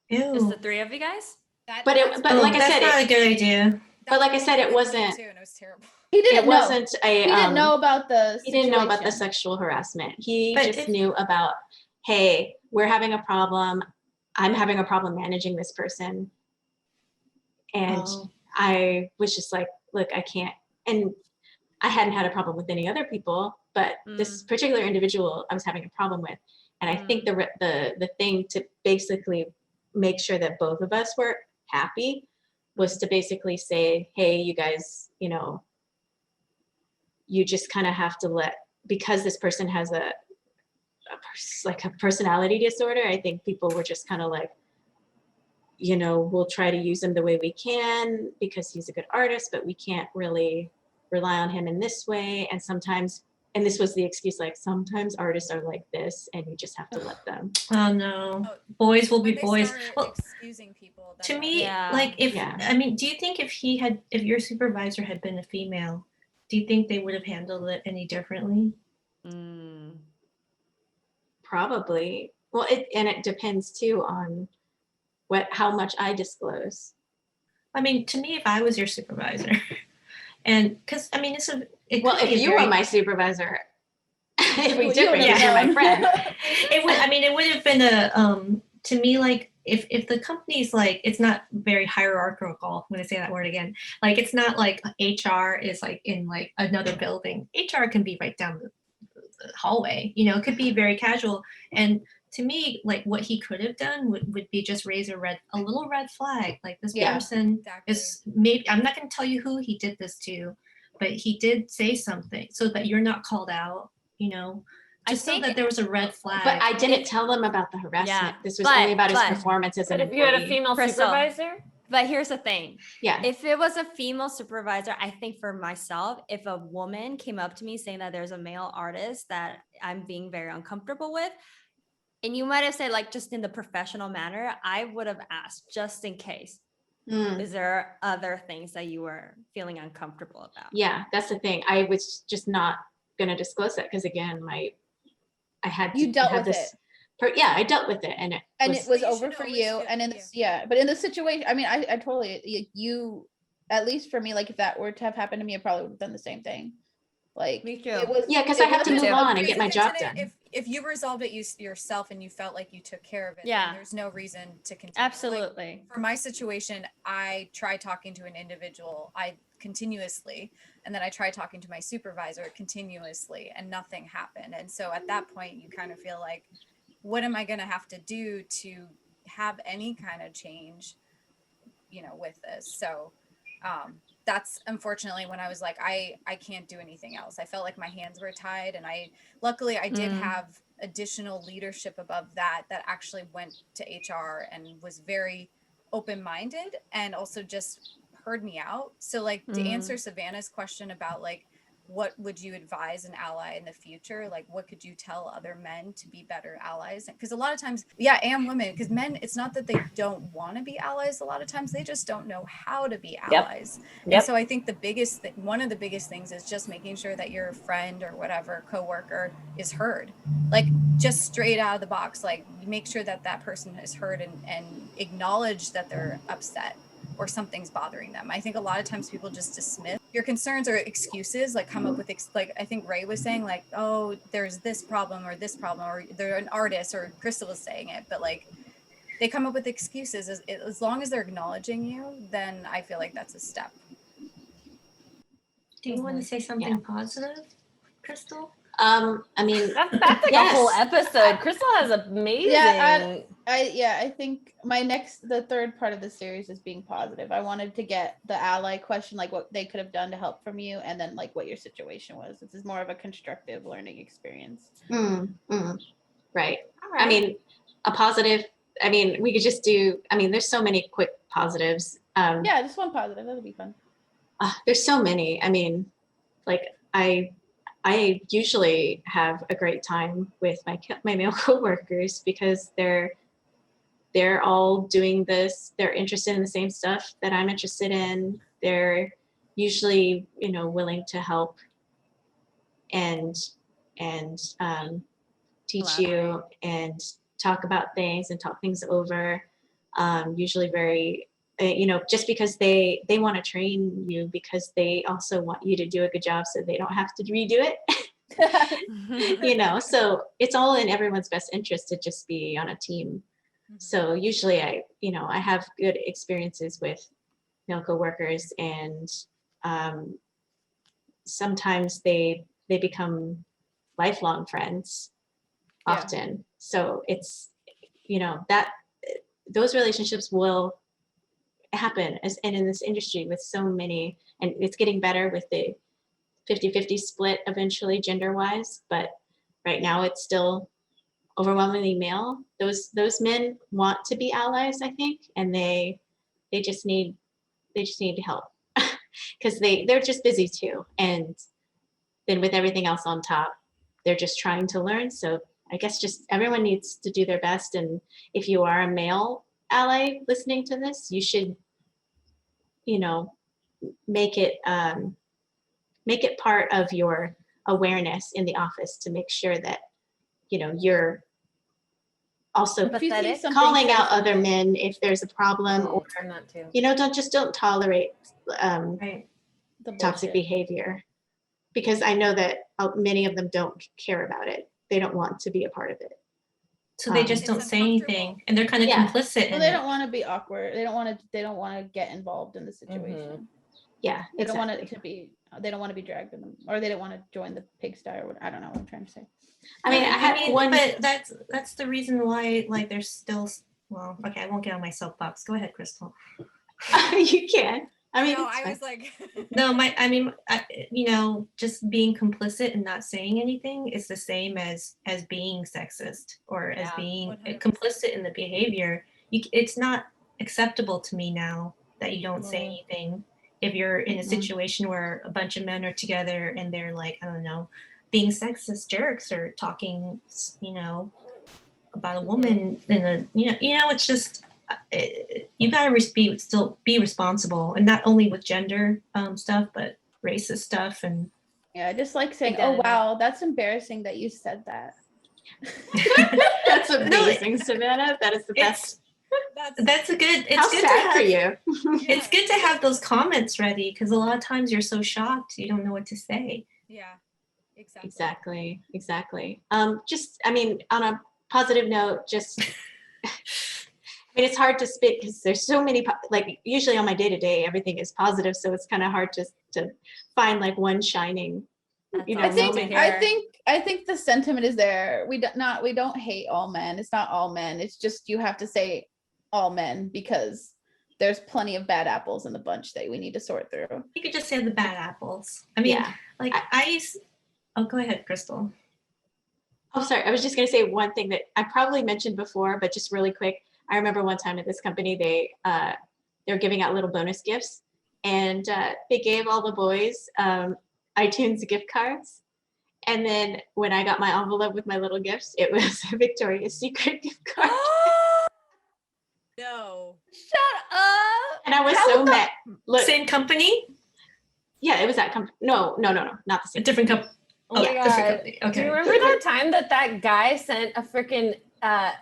Ew. Just the three of you guys? But like I said, that's not a good idea. But like I said, it wasn't. Too, and it was terrible. He didn't know. He didn't know about the situation. He didn't know about the sexual harassment. He just knew about, hey, we're having a problem. I'm having a problem managing this person. And I was just like, look, I can't. And I hadn't had a problem with any other people, but this particular individual I was having a problem with. And I think the thing to basically make sure that both of us were happy was to basically say, hey, you guys, you just kind of have to because this person has a personality disorder. I think people were just kind of like, we'll try to use him the way we can because he's a good artist, but we can't really rely on him in this way. And sometimes, and this was the excuse, like, sometimes artists are like this and you just have to let them. Oh no, boys will be boys. Well, excusing people. To me, I mean, do you think if your supervisor had been a female, do you think they would have handled it any differently? Probably. Well, it depends too on how much I disclose. I mean, to me, if I was your supervisor, and because I mean, if you were my supervisor, it'd be different if you're my friend. It would have been to me, like, if the company's like, it's not very hierarchical. I'm going to say that word again. Like, it's not like HR is like in like another building. HR can be right down the hallway. It could be very casual. And to me, like, what he could have done would be just raise a little red flag. Like, this person is maybe, I'm not going to tell you who he did this to, but he did say something so that you're not called out, just so that there was a red flag. But I didn't tell them about the harassment. Yeah, this was only about his performance as an employee. But if you had a female supervisor? But here's the thing. Yeah. If it was a female supervisor, I think for myself, if a woman came up to me saying that there's a male artist that I'm being very uncomfortable with, and you might have said, like, just in the professional manner, I would have asked just in case. Is there other things that you were feeling uncomfortable about? Yeah, that's the thing. I was just not going to disclose that because, again, I had to. You dealt with it. I dealt with it, and it was over for you. And in this, but in the situation, I mean, I totally, at least for me, like, if that were to have happened to me, I probably would have done the same thing. Like, me too. Because I have to move on and get my job done. If you resolved it yourself and you felt like you took care of it, then there's no reason to continue. Absolutely. Like, for my situation, I tried talking to an individual continuously, and then I tried talking to my supervisor continuously, and nothing happened. And so at that point, you kind of feel like, what am I going to have to do to have any kind of change, with this? So that's unfortunately when I was like, I can't do anything else. I felt like my hands were tied, and luckily I did have additional leadership above that actually went to HR and was very open-minded and also just heard me out. So, like, to answer Savanna's question about, like, what would you advise an ally in the future? Like, what could you tell other men to be better allies? Because a lot of times, and women, because men, it's not that they don't want to be allies. A lot of times they just don't know how to be allies. Yep. And so I think one of the biggest things is just making sure that your friend or whatever coworker is heard. Like, just straight out of the box, like, make sure that person is heard and acknowledge that they're upset. or something's bothering them. I think a lot of times people just dismiss your concerns or excuses, like come up with like I think Ray was saying, like, oh, there's this problem, or they're an artist, or Krystal was saying it, but like they come up with excuses. As long as they're acknowledging you, then I feel like that's a step. Do you want to say something positive, Krystal? I mean, That's like a whole episode. Krystal has amazing. Yeah, I think the third part of the series is being positive. I wanted to get the ally question, like what they could have done to help from you, and then like what your situation was. This is more of a constructive learning experience. Right. I mean, a positive. I mean, we could just do. I mean, there's so many quick positives. Yeah, just one positive. That would be fun. There's so many. I mean, like I usually have a great time with my male coworkers because they're all doing this. They're interested in the same stuff that I'm interested in. They're usually, willing to help and teach you and talk about things and talk things over. Usually very, just because they want to train you because they also want you to do a good job so they don't have to redo it. So it's all in everyone's best interest to just be on a team. So usually I have good experiences with male coworkers, and sometimes they become lifelong friends often. So it's, that those relationships will happen and in this industry with so many, and it's getting better with the 50-50 split eventually gender wise, but right now it's still overwhelmingly male. Those men want to be allies, I think, and they just need help because they're just busy too, and then with everything else on top, they're just trying to learn. So I guess just everyone needs to do their best, and if you are a male ally listening to this, you should make it part of your awareness in the office to make sure that you're also calling out other men if there's a problem, or don't tolerate toxic behavior, because I know that many of them don't care about it. They don't want to be a part of it. So they just don't say anything, and they're kind of complicit. Well, they don't want to be awkward. They don't want to get involved in the situation. Yeah, they don't want it to be. They don't want to be dragged in them, or they don't want to join the pigsty, or what. I don't know what I'm trying to say. I mean, but that's the reason why, like, there's still. Well, okay, I won't get on my soapbox. Go ahead, Krystal. You can. I mean, no, I was like, no, just being complicit and not saying anything is the same as being sexist or as being 100%. Complicit in the behavior. It's not acceptable to me now that you don't say anything. If you're in a situation where a bunch of men are together and they're like, I don't know, being sexist jerks or talking, about a woman in a, it's just. You gotta still be responsible, and not only with gender stuff, but racist stuff. And I just like saying, "Oh wow, that's embarrassing that you said that." That's amazing, Savanna. That is the best. That's a good. It's good sad for you. It's good to have those comments ready, because a lot of times you're so shocked you don't know what to say. Yeah, exactly. Exactly. Just, I mean, on a positive note, just. It's hard to spit because there's so many, like usually on my day-to-day, everything is positive. So it's kind of hard to find like one shining, I think the sentiment is there. We don't hate all men. It's not all men. It's just, you have to say all men because there's plenty of bad apples in the bunch that we need to sort through. You could just say the bad apples. I mean, go ahead, Krystal. Oh, sorry. I was just going to say one thing that I probably mentioned before, but just really quick. I remember one time at this company, they were giving out little bonus gifts, and they gave all the boys iTunes gift cards. And then when I got my envelope with my little gifts, it was a Victoria's Secret gift card. No. Shut up. And I was so mad. Look, same company? Yeah, it was that company. No, not the same. A different company. Oh my God. Okay. Do you remember that time that guy sent a freaking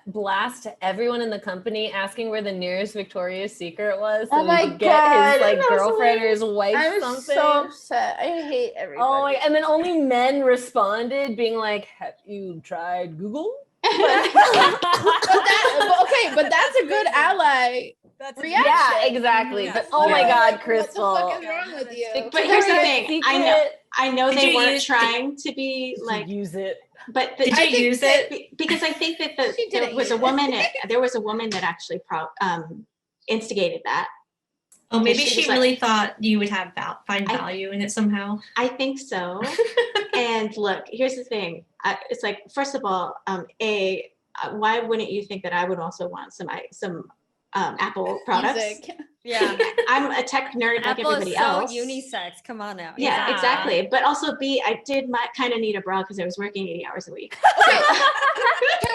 blast to everyone in the company asking where the nearest Victoria's Secret was so Oh my he could get God, his like that was girlfriend or hilarious. his wife I'm something. so upset. I hate everybody. Oh my, and then only men responded being like, have you tried Google? But that's a good ally. That's Reaction. Yeah, exactly. Mhm. But oh my Yeah. God, What the Krystal. fuck is wrong with you? But here's the Victoria's thing. Secret. I know Did they you weren't use- trying to be like, Use it. but Did I you think use that- it? because I think that She there didn't was a use it. woman there was a woman that actually instigated that. Oh, maybe she she was like- really thought you would have find value in it somehow. I think so. And look, here's the thing. It's like, first of all, why wouldn't you think that I would also want some Apple products? Music. Yeah. I'm a tech nerd like Apple everybody is so else. unisex. Come on now. Yeah, exactly. But also B, I did kind of need a bra because I was working 80 hours a week. Can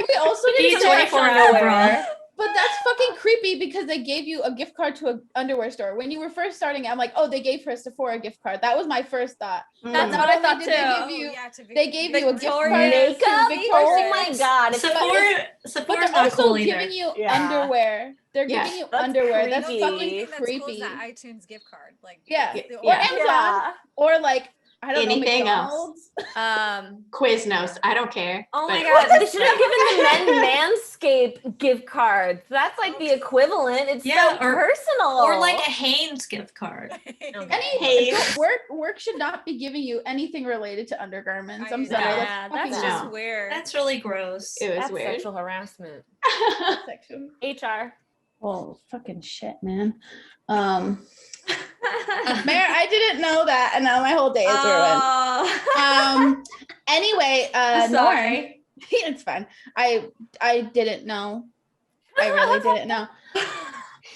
we also Need just a say- 24-hour bra. But that's fucking creepy because they gave you a gift card to an underwear store. When you were first starting, I'm like, oh, they gave her a Sephora gift card. That was my first thought. That's Not what I only thought did too. They give you, they gave you a gift card Victoria's to Makeup? Victoria's. Oh my God. It's But Sephora's they're not also cool either. giving you Yeah. underwear. They're Yeah. giving you That's underwear. That's creepy. The only fucking thing that's cool creepy. is that iTunes gift card. Like, Yeah. that's the Or only- Amazon. Yeah. Or like, I don't Anything know, else. McDonald's. Quiznos, I don't care. Oh my but- God, they should have given the men Manscaped gift cards. That's like the equivalent. It's Yeah, so or- personal. Or like a Hanes gift card. Any work should not be giving you anything related to undergarments. I'm I sorry. know. Yeah, That's that's fucking just No. weird. That's really gross. It was That's weird. sexual harassment. section. HR. Oh, fucking shit, man. Mayor, I didn't know that, and now my whole day is ruined. Anyway, Norn, Sorry. it's fine. I didn't know. I really didn't know.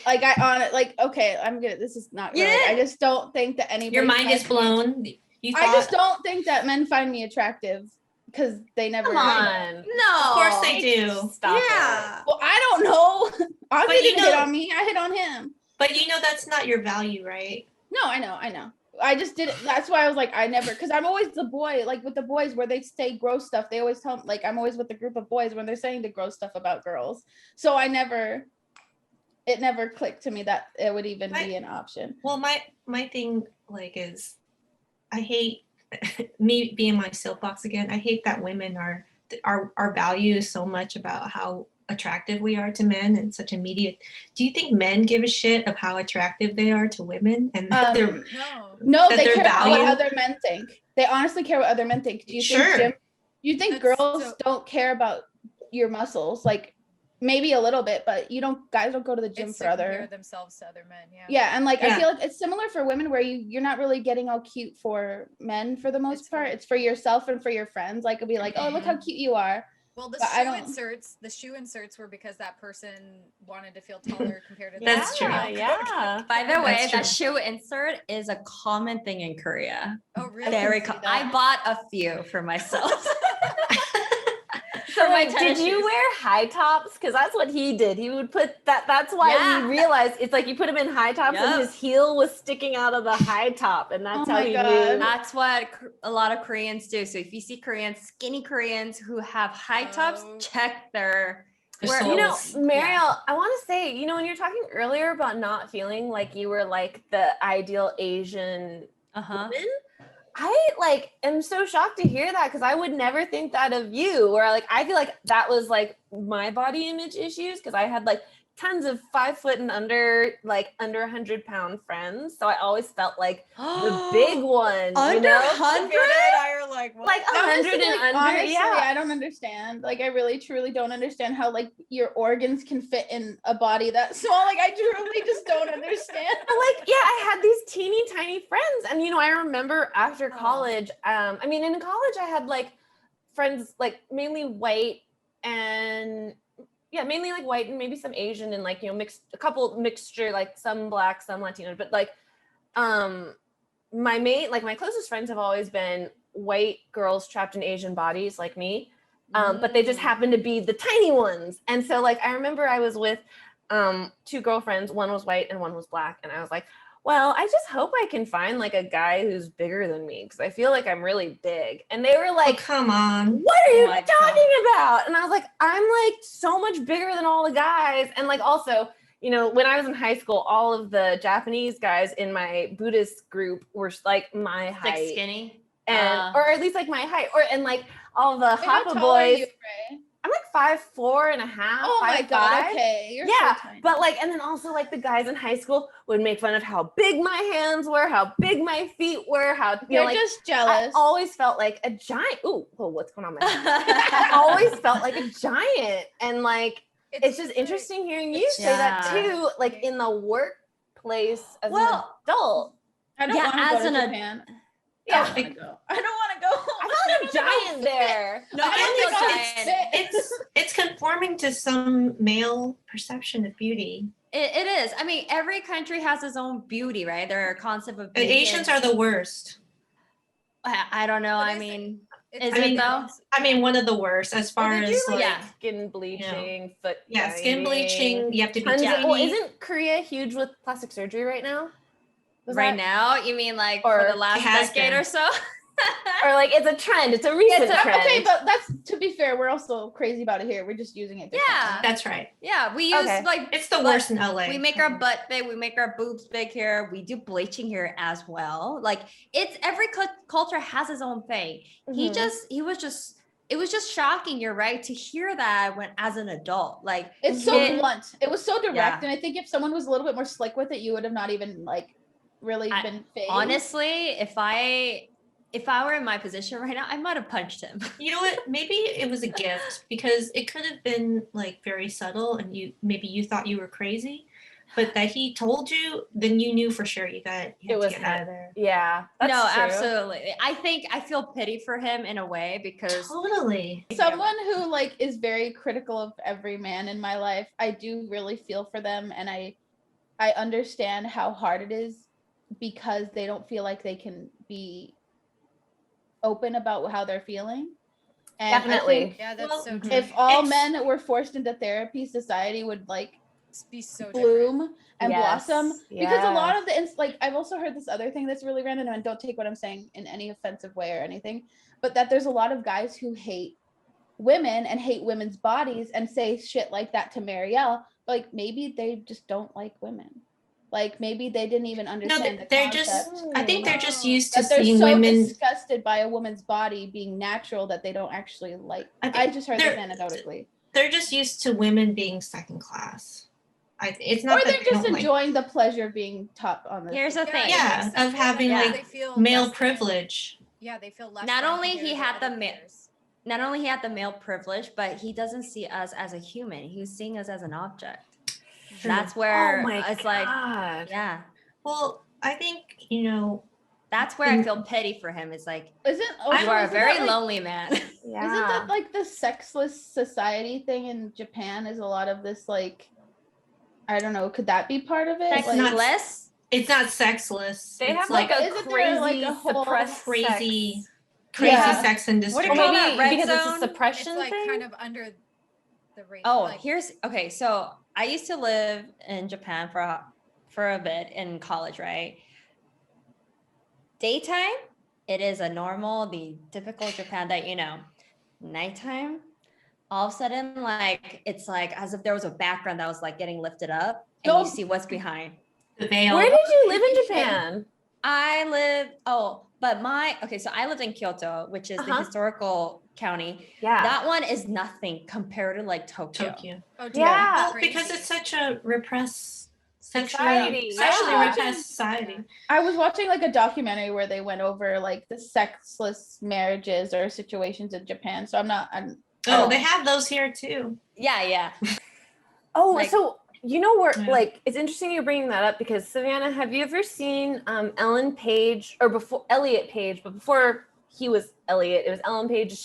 Like okay, I'm good. This is not good. I just don't think that anybody. Your mind is finds me- blown. You I thought, just don't think that men find me attractive because they never. Come on. No. Of course they do. Stop Yeah. Well, I don't know. Ozzy But you didn't hit know- on me. I hit on him. But you know that's not your value, right? No, I know. I just didn't. That's why I was like, I never, because I'm always the boy, like with the boys where they say gross stuff. They always tell, like, I'm always with the group of boys when they're saying the gross stuff about girls. So it never clicked to me that it would even be an option. Well, my thing is, I hate me being my soapbox again. I hate that women our value is so much about how attractive we are to men and such immediate. Do you think men give a shit of how attractive they are to women and they're No. No, that they their care about what value- other men think. They honestly care what other men think. Do you Sure. think you think That's girls so- don't care about your muscles? Like maybe a little bit, but guys don't go to the gym It's for to other. compare themselves to other men. Yeah. Yeah, and like I Yeah. feel like it's similar for women where you're not really getting all cute for men for the most It's part. for- It's for yourself and for your friends. Like it'll be like, oh, look how cute you are. Well, the But I don't- shoe inserts were because that person wanted to feel taller compared to That's the true. Yeah. By the way, That's that true. shoe insert is a common thing in Korea. Oh, really? Very see common. that. I bought a few for myself. So my wait, tennis did you shoes. wear high tops? Because that's what he did. He would put that. That's why Yeah. we realized it's like you put him in high tops Yep. and his heel was sticking out of the high top, and that's Oh how my he God. knew. That's what a lot of Koreans do. So if you see Koreans, skinny Koreans who have high tops, Oh. check their. Their where- You know, soles. Mariel, I want to say, when you're talking earlier about not feeling like you were like the ideal Asian Uh-huh. woman, I am so shocked to hear that because I would never think that of you. Where I feel like that was like my body image issues because I had like tons of 5 foot and under 100-pound friends, so I always felt like the big one. Under you know? 100? I are like, what? Like 100 Honestly, and under. honestly, Yeah. I don't understand. Like I really truly don't understand how like your organs can fit in a body that small. Like I truly just don't understand. But I had these teeny tiny friends, and I remember after Oh. college, in college I had like friends mainly white and mainly white and maybe some Asian and mixture, like some Black, some Latino, but my closest friends have always been white girls trapped in Asian bodies like me, but they just happen to be the tiny ones. And so I remember I was with 2 girlfriends, one was white and one was Black, and I was like, well, I just hope I can find like a guy who's bigger than me because I feel like I'm really big. And they were Oh, like, come on. what are you my talking about? And I was like, I'm like so much bigger than all the guys. And like also, you know, when I was in high school, all of the Japanese guys in my Buddhist group were like my Like height. skinny. And or at least like my height. And like all the Wait, how Hapa tall are boys. you, Ray? I'm like 5'4.5". Oh my god, 5'5". okay. You're Yeah, so tiny. but like, and then also like the guys in high school would make fun of how big my hands were, how big my feet were, how you You're know, like just I jealous. always felt like a giant. Ooh, whoa, what's going on? I always felt like a giant, and like it's just interesting hearing you say that Yeah. too, like in the workplace as an Well, adult. I don't yeah, want to as go to an Japan. Yeah, I don't want to go. I don't want to go. I felt like a giant there. No, I I don't feel think giant. It's conforming to some male perception of beauty. It is. I mean, every country has its own beauty, right? There are concept of The beauty. Asians are the worst. I don't know. But I is it- mean, It's is I mean, it though? I mean, one of the worst as far Well, they do, as like, yeah. skin bleaching, foot yeah, skin grinding, bleaching. You have to be tons of- tiny. well, isn't Korea huge with plastic surgery right now? Was Right that- now, you mean like Or for the last has decade been. or so? Or like it's a trend. It's a recent trend. Okay, but that's to be fair. We're also crazy about it here. We're just using it. differently. Yeah. That's right. Yeah, we use Okay. like It's the but worst in LA. we make our butt big, we make our boobs big here. We do bleaching here as well. Like it's every culture has its own thing. Mhm. It was just shocking. You're right to hear that when as an adult, like It's so it- blunt. It was so direct, Yeah. and I think if someone was a little bit more slick with it, you would have not even like really been phased. honestly, if I were in my position right now, I might have punched him. You know what? Maybe it was a gift because it could have been like very subtle, and you thought you were crazy, but that he told you, then you knew for sure you had It to was get out of there. Yeah, that's no, true. absolutely. I feel pity for him in a way because Totally. Someone who like is very critical of every man in my life, I do really feel for them, and I understand how hard it is because they don't feel like they can be open about how they're feeling. And I Definitely. think Yeah, that's Well, so true. if all It's- men were forced into therapy, society would like Be so different. bloom and Yes, blossom, because a lot yes. of the like I've also heard this other thing that's really random, and don't take what I'm saying in any offensive way or anything, but that there's a lot of guys who hate women and hate women's bodies and say shit like that to Mariel. Like maybe they just don't like women. Like maybe they didn't even No, understand the they're concept. just. I think they're just used to That they're seeing so women. disgusted by a woman's body being natural that they don't actually like. I think I just heard this they're- anecdotally. They're just used to women being second class. It's not Or that they're they just don't like. enjoying the pleasure of being top on the. here's the thing. Yeah, it makes of them feel having, like like, they feel male less than- privilege. Yeah, they feel less. Not than only compared he to had other the ma- players. Not only he had the male privilege, but he doesn't see us as a human. He was seeing us as an object. True. That's where Oh my it's god. like, yeah, Well, I think that's where I feel pity for him. It's like Isn't you are a isn't very that, like, lonely man. Yeah. Isn't that like the sexless society thing in Japan? Is a lot of this like, I don't know. Could that be part of it? Sex Like, not- Sexless. it's not sexless. They it's have like a isn't there, like, crazy a whole suppressed crazy, sex. crazy Yeah. sex industry. What do you Or call maybe that, red because it's zone? a It's suppression like thing. kind of under the rate. Oh, like, here's okay. So I used to live in Japan for a bit in college, right? Daytime, it is a normal, the typical Japan that nighttime, all of a sudden, like it's like as if there was a background that was like getting lifted up, and you Don't- see what's behind. The veil. Where did you live in Japan? So I lived in Kyoto, which is the Uh-huh. historical county. Yeah. That one is nothing compared to like Tokyo. Tokyo. oh, dear, Yeah. Well, crazy. because it's such a repressed, Society, sexually yeah. repressed society. I was watching like a documentary where they went over like the sexless marriages or situations in Japan. So I'm Oh, they have those here too. Yeah. Oh, Like- so you know where Yeah. like it's interesting you're bringing that up because Savanna, have you ever seen Ellen Page or before Elliot Page, but before he was Elliot, it was Ellen Page.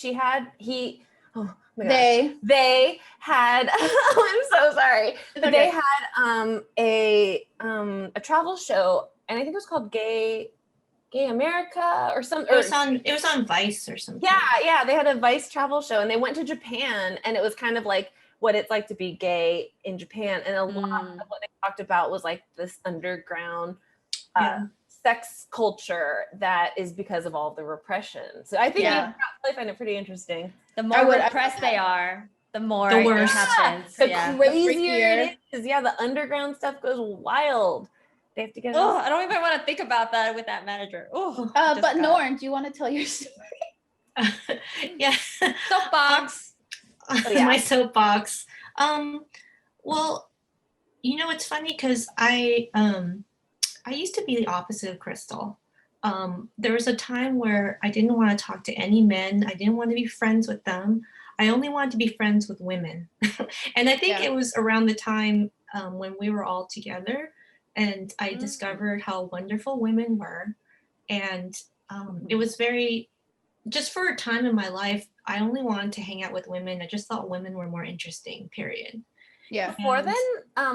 Oh my god. They had I'm so sorry. okay. They had a travel show, and I think it was called Gay America or something. It was on Vice or something. Yeah, they had a Vice travel show, and they went to Japan, and it was kind of like what it's like to be gay in Japan, and a lot of what they talked about was like this underground Yeah. sex culture that is because of all the repression. So I think Yeah. I find it pretty interesting. The I more would- repressed they are, the more The it worse. happens. The Yeah. crazier freakier. it is. Yeah, the underground stuff goes wild. They have to get it Oh, all. I don't even want to think about that with that manager. Oh, But Norn, do you want to tell your story? Yeah. soapbox. yeah. My soapbox. Well, you know, it's funny because I used to be the opposite of Krystal. There was a time where I didn't want to talk to any men. I didn't want to be friends with them. I only wanted to be friends with women. And I think it was around the time when we were all together and I discovered how wonderful women were. And it was very, just for a time in my life, I only wanted to hang out with women. I just thought women were more interesting, period. Yeah. Before then,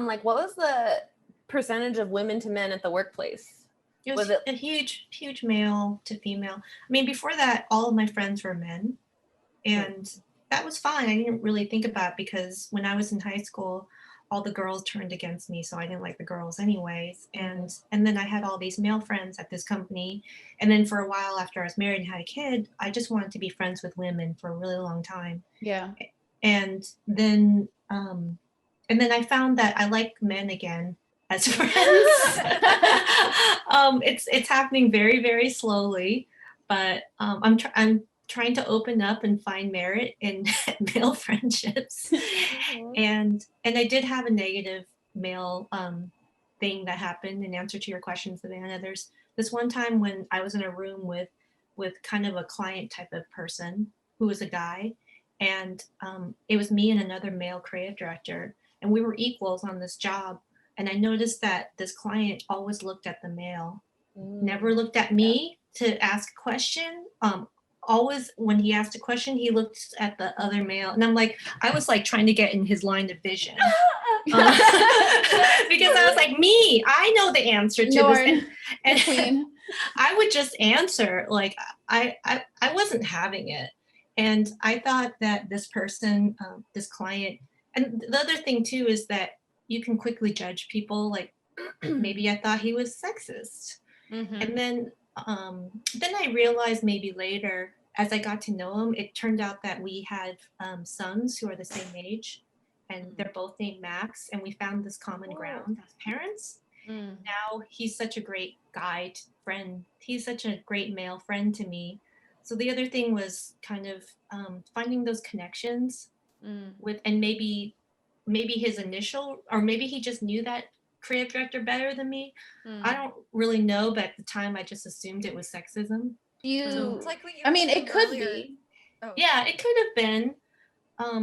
like what was the percentage of women to men at the workplace? It was a huge male to female. I mean, before that, all of my friends were men. And that was fine. I didn't really think about it because when I was in high school, all the girls turned against me, so I didn't like the girls anyways. And then I had all these male friends at this company. And then for a while after I was married and had a kid, I just wanted to be friends with women for a really long time. Yeah. And then I found that I like men again as friends. It's happening very, very slowly, but I'm trying to open up and find merit in male friendships. And I did have a negative male thing that happened in answer to your question, Savanna. There's this one time when I was in a room with kind of a client type of person who was a guy, and it was me and another male creative director, and we were equals on this job. And I noticed that this client always looked at the male, never looked at me to ask a question. Always when he asked a question, he looked at the other male, and I was like trying to get in his line of vision because I was like, I know the answer to this, and I would just answer like I wasn't having it, and I thought that this person, this client, and the other thing too is that you can quickly judge people. Like maybe I thought he was sexist, and then I realized maybe later, as I got to know him, it turned out that we had sons who are the same age, and they're both named Max, and we found this common ground as parents. Now he's such a great guy, friend. He's such a great male friend to me. So the other thing was kind of finding those connections with, and maybe his initial, or maybe he just knew that creative director better than me. I don't really know, but at the time I just assumed it was sexism. It's like what you I mean, were it could earlier. be. Oh. Yeah, it could have been.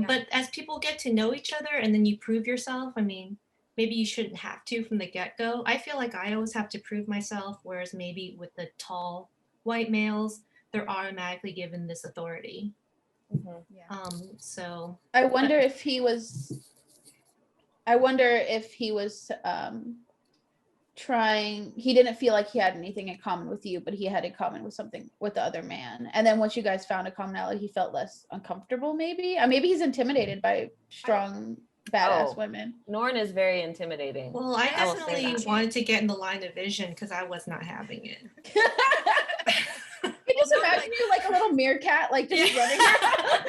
But as people get to know each other and then you prove yourself, I mean, maybe you shouldn't have to from the get-go. I feel like I always have to prove myself, whereas maybe with the tall white males, they're automatically given this authority. So I wonder if he was trying, he didn't feel like he had anything in common with you, but he had in common with something with the other man. And then once you guys found a commonality, he felt less uncomfortable, maybe. Maybe he's intimidated by strong, badass women. Norn is very intimidating. Well, I definitely wanted to get in the line of vision because I was not having it. You just imagine you like a little meerkat, like just running around.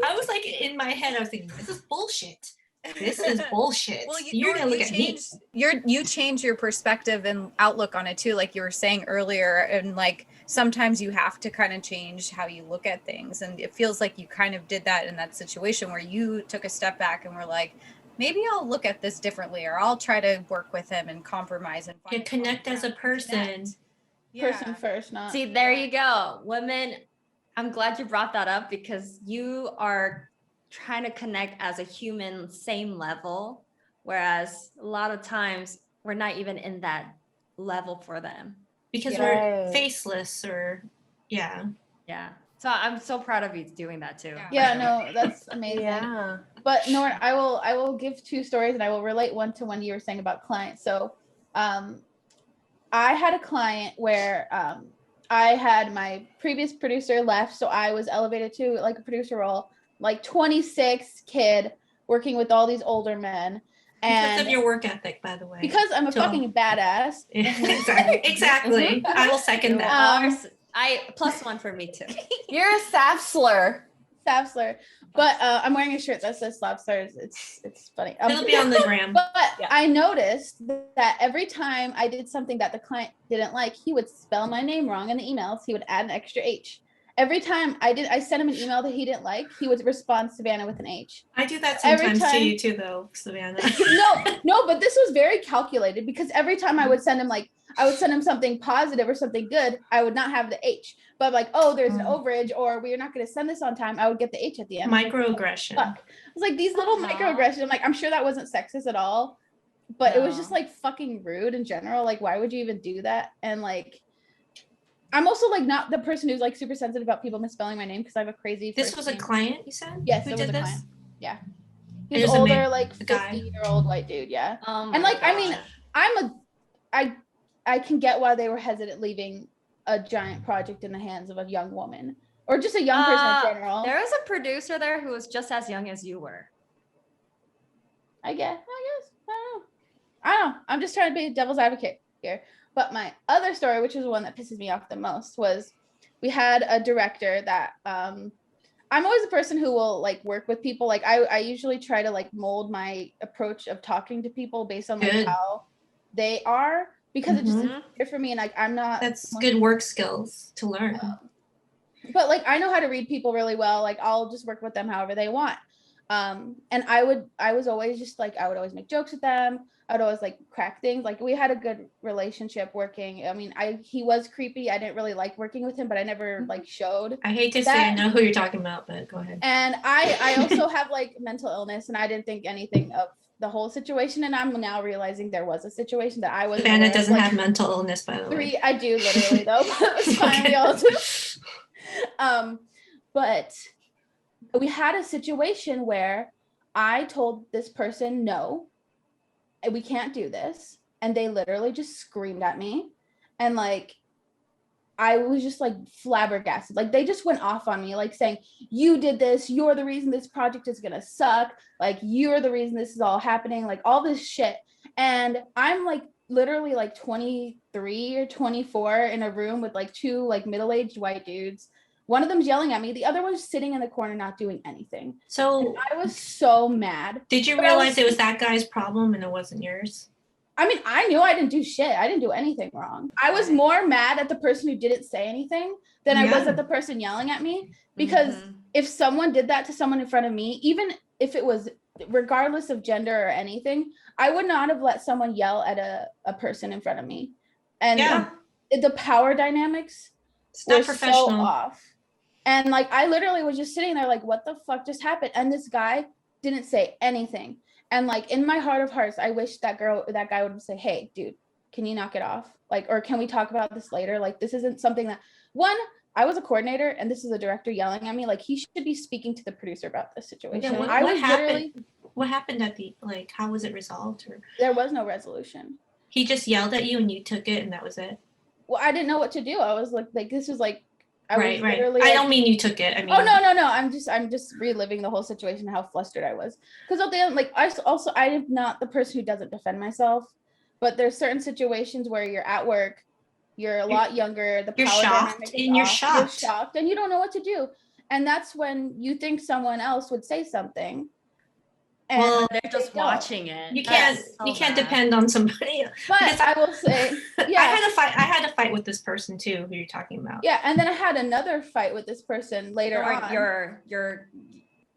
I was like in my head, I was thinking, this is bullshit. This is bullshit. Well, you're gonna look at me. You change your perspective and outlook on it too, like you were saying earlier, and like sometimes you have to kind of change how you look at things, and it feels like you kind of did that in that situation where you took a step back and were like, maybe I'll look at this differently, or I'll try to work with him and compromise and find connect as a person. Person first, not. See, there you go. Women, I'm glad you brought that up because you are trying to connect as a human, same level, whereas a lot of times we're not even in that level for them. Because we're faceless or, Yeah. So I'm so proud of you doing that too. Yeah, no, that's amazing. Yeah. But Norn, I will give two stories and I will relate one to one you were saying about clients. So I had a client where I had my previous producer left, so I was elevated to like a producer role, like 26 kid working with all these older men. Because of And your work ethic, by the way. because I'm a So- fucking badass. exactly. I will second that. I +1 for me too. You're a Safsler. Safsler. But I'm wearing a shirt that says Safsler. It's funny. It'll be on the gram. But Yeah. I noticed that every time I did something that the client didn't like, he would spell my name wrong in the emails. He would add an extra H. Every time I sent him an email that he didn't like, he would respond Savanna with an H. I do that Every sometimes to time- you too, though, Savanna. No, but this was very calculated because every time I would send him something positive or something good, I would not have the H. But like, oh, there's an overage, or we're not going to send this on time, I would get the H at the end. Microaggression. Fuck. It was like these little microaggressions. I'm like, I'm sure that wasn't sexist at all, but it was just No. like fucking rude in general. Like, why would you even do that? And like, I'm also like not the person who's like super sensitive about people misspelling my name because I have a crazy. This first was a name. client, you said? Yes, Who it was did a this? client. Yeah, It he's was a older, man, like a guy. 50-year-old white dude. Yeah, Oh and my like, I mean, gosh. I can get why they were hesitant leaving a giant project in the hands of a young woman or just a young person in general. There was a producer there who was just as young as you were. I guess. I don't know. I'm just trying to be devil's advocate here. But my other story, which is the one that pisses me off the most, was we had a director that I'm always a person who will like work with people. Like I usually try to like mold my approach of talking to people based on like Good. how they are, because it just is Mhm. good for me. And like I'm not That's good work skills to learn. but like I know how to read people really well. Like I'll just work with them however they want. And I was always just like, I would always make jokes with them. I would always like crack things. Like we had a good relationship working. I mean, he was creepy. I didn't really like working with him, but I never like showed. I hate to say I know who you're talking about, but go ahead. And I also have like mental illness, and I didn't think anything of the whole situation. And I'm now realizing there was a situation that I was. Savannah doesn't have mental illness, by the way. I do literally though. But it's fine. We all do. But we had a situation where I told this person, no, we can't do this. And they literally just screamed at me. And like, I was just like flabbergasted. Like they just went off on me, like saying, you did this. You're the reason this project is going to suck. Like you're the reason this is all happening. Like all this shit. And I'm like literally like 23 or 24 in a room with like two like middle-aged white dudes. One of them's yelling at me. The other one's sitting in the corner, not doing anything. So And I was so mad. did you But I realize it was that guy's problem and it wasn't yours? I mean, I knew I didn't do shit. I didn't do anything wrong. I was more mad at the person who didn't say anything than I was Yeah. at the person yelling at me. Because Mhm. if someone did that to someone in front of me, even if it was regardless of gender or anything, I would not have let someone yell at a person in front of me. And Yeah. the power dynamics It's not were professional. so off. And like I literally was just sitting there like, what the fuck just happened? And this guy didn't say anything. And like in my heart of hearts, I wish that guy would say, hey, dude, can you knock it off? Like, or can we talk about this later? Like, this isn't something that I was a coordinator and this is a director yelling at me. Like he should be speaking to the producer about this situation. Yeah, what I was happened? literally, What happened at the, like, how was it resolved? Or there was no resolution. he just yelled at you and you took it and that was it? Well, I didn't know what to do. I was like this was like, I Right. was literally I like, don't mean you took it. I mean, oh no. I'm just reliving the whole situation, how flustered I was. Because at the end, like I am not the person who doesn't defend myself, but there's certain situations where you're at work, you're a lot younger, the you're power shocked, dynamic is and you're off, shocked. you're shocked, and you don't know what to do. And that's when you think someone else would say something. And Well, They're just they don't. watching it. You That's can't so bad. depend on somebody. But because I will say, yeah. I had a fight with this person too, who you're talking about. Yeah, and then I had another fight with this person later on. You're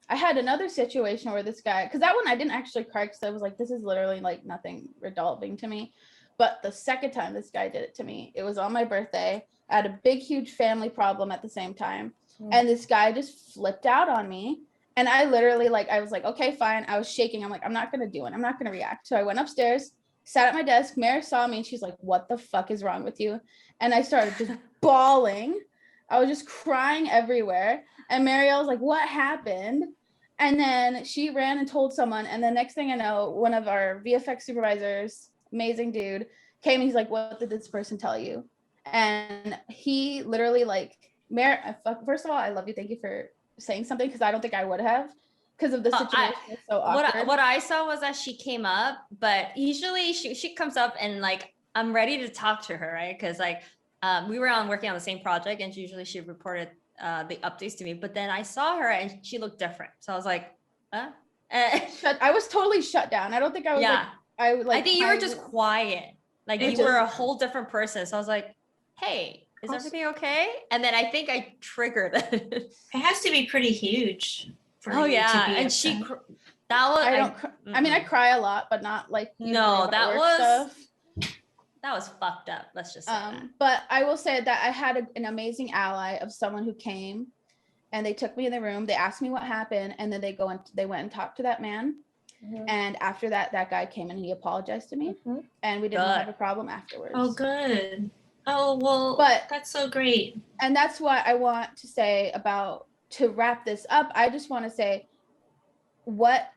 I had another situation where this guy, because that one I didn't actually cry because I was like, this is literally like nothing resolving to me. But the second time this guy did it to me, it was on my birthday. I had a big, huge family problem at the same time. And this guy just flipped out on me. And I literally I was like, okay, fine. I was shaking. I'm like, I'm not going to do it. I'm not going to react. So I went upstairs, sat at my desk. Mary saw me and she's like, what the fuck is wrong with you? And I started just bawling. I was just crying everywhere. And Mariel was like, what happened? And then she ran and told someone. And the next thing I know, one of our VFX supervisors, amazing dude, came and he's like, what did this person tell you? And he literally first of all, I love you. Thank you for saying something because I don't think I would have. because of the situation is so awkward. What I saw was that she came up, but usually she comes up and like I'm ready to talk to her, right? Because like we were working on the same project, and usually she reported the updates to me. But then I saw her and she looked different, so I was like, huh? I was totally shut down. I don't think I was I think you were just quiet, like you were a whole different person. So I was like, hey, is everything okay? And then I think I triggered it. It has to be pretty huge for you to be and upset. that was I mean, I cry a lot, but not like no, that was stuff. That was fucked up. Let's just say that. But I will say that I had an amazing ally of someone who came and they took me in the room. They asked me what happened, and then they went and talked to that man. Mm-hmm. And after that guy came and he apologized to me, and we didn't have a problem afterwards. Oh, good. Oh, well, but that's so great. And that's what I want to say to wrap this up. I just want to say what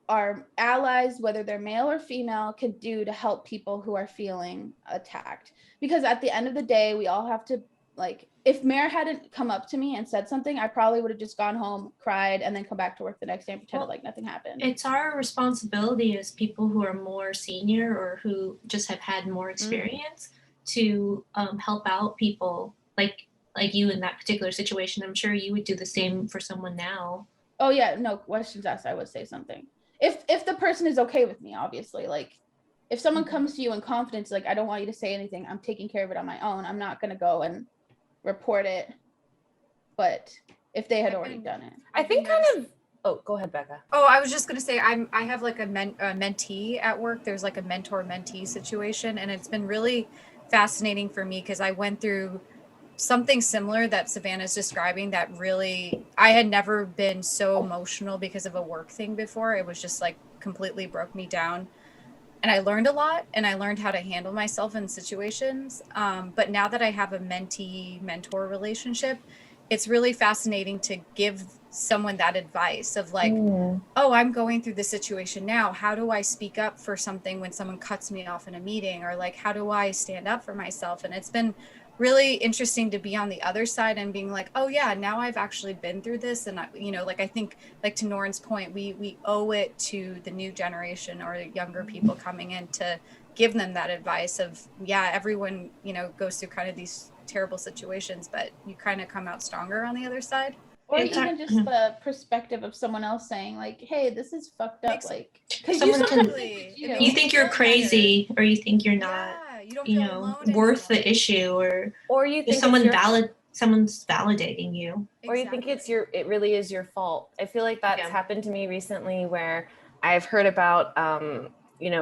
our allies, whether they're male or female, can do to help people who are feeling attacked. Because at the end of the day, we all have to, like, if Mare hadn't come up to me and said something, I probably would have just gone home, cried, and then come back to work the next day and pretended like nothing happened. It's our responsibility as people who are more senior or who just have had more experience to help out people like you in that particular situation. I'm sure you would do the same for someone now. Oh yeah, no questions asked, I would say something. If the person is okay with me, obviously. Like, if someone comes to you in confidence, like, I don't want you to say anything, I'm taking care of it on my own, I'm not going to go and report it. But if they had already done it, I think go ahead, Becca. Oh, I was just going to say, I have like a mentee at work. There's like a mentor-mentee situation, and it's been really fascinating for me because I went through something similar that Savanna's describing, that really, I had never been so emotional because of a work thing before. It was just like completely broke me down. And I learned a lot, and I learned how to handle myself in situations. But now that I have a mentee-mentor relationship, it's really fascinating to give someone that advice of like, oh, I'm going through this situation now. How do I speak up for something when someone cuts me off in a meeting? Or like, how do I stand up for myself? And it's been really interesting to be on the other side and being like, oh yeah, now I've actually been through this. And like, I think, like, to Norn's point, we owe it to the new generation or younger people coming in to give them that advice of, yeah, everyone, goes through kind of these terrible situations, but you kind of come out stronger on the other side. Or even just the perspective of someone else saying like, hey, this is fucked up. Like, because you think you're crazy, or you think you're not, you don't feel alone worth the issue, or you think someone's validating you, or you think it really is your fault. I feel like that's happened to me recently, where I've heard about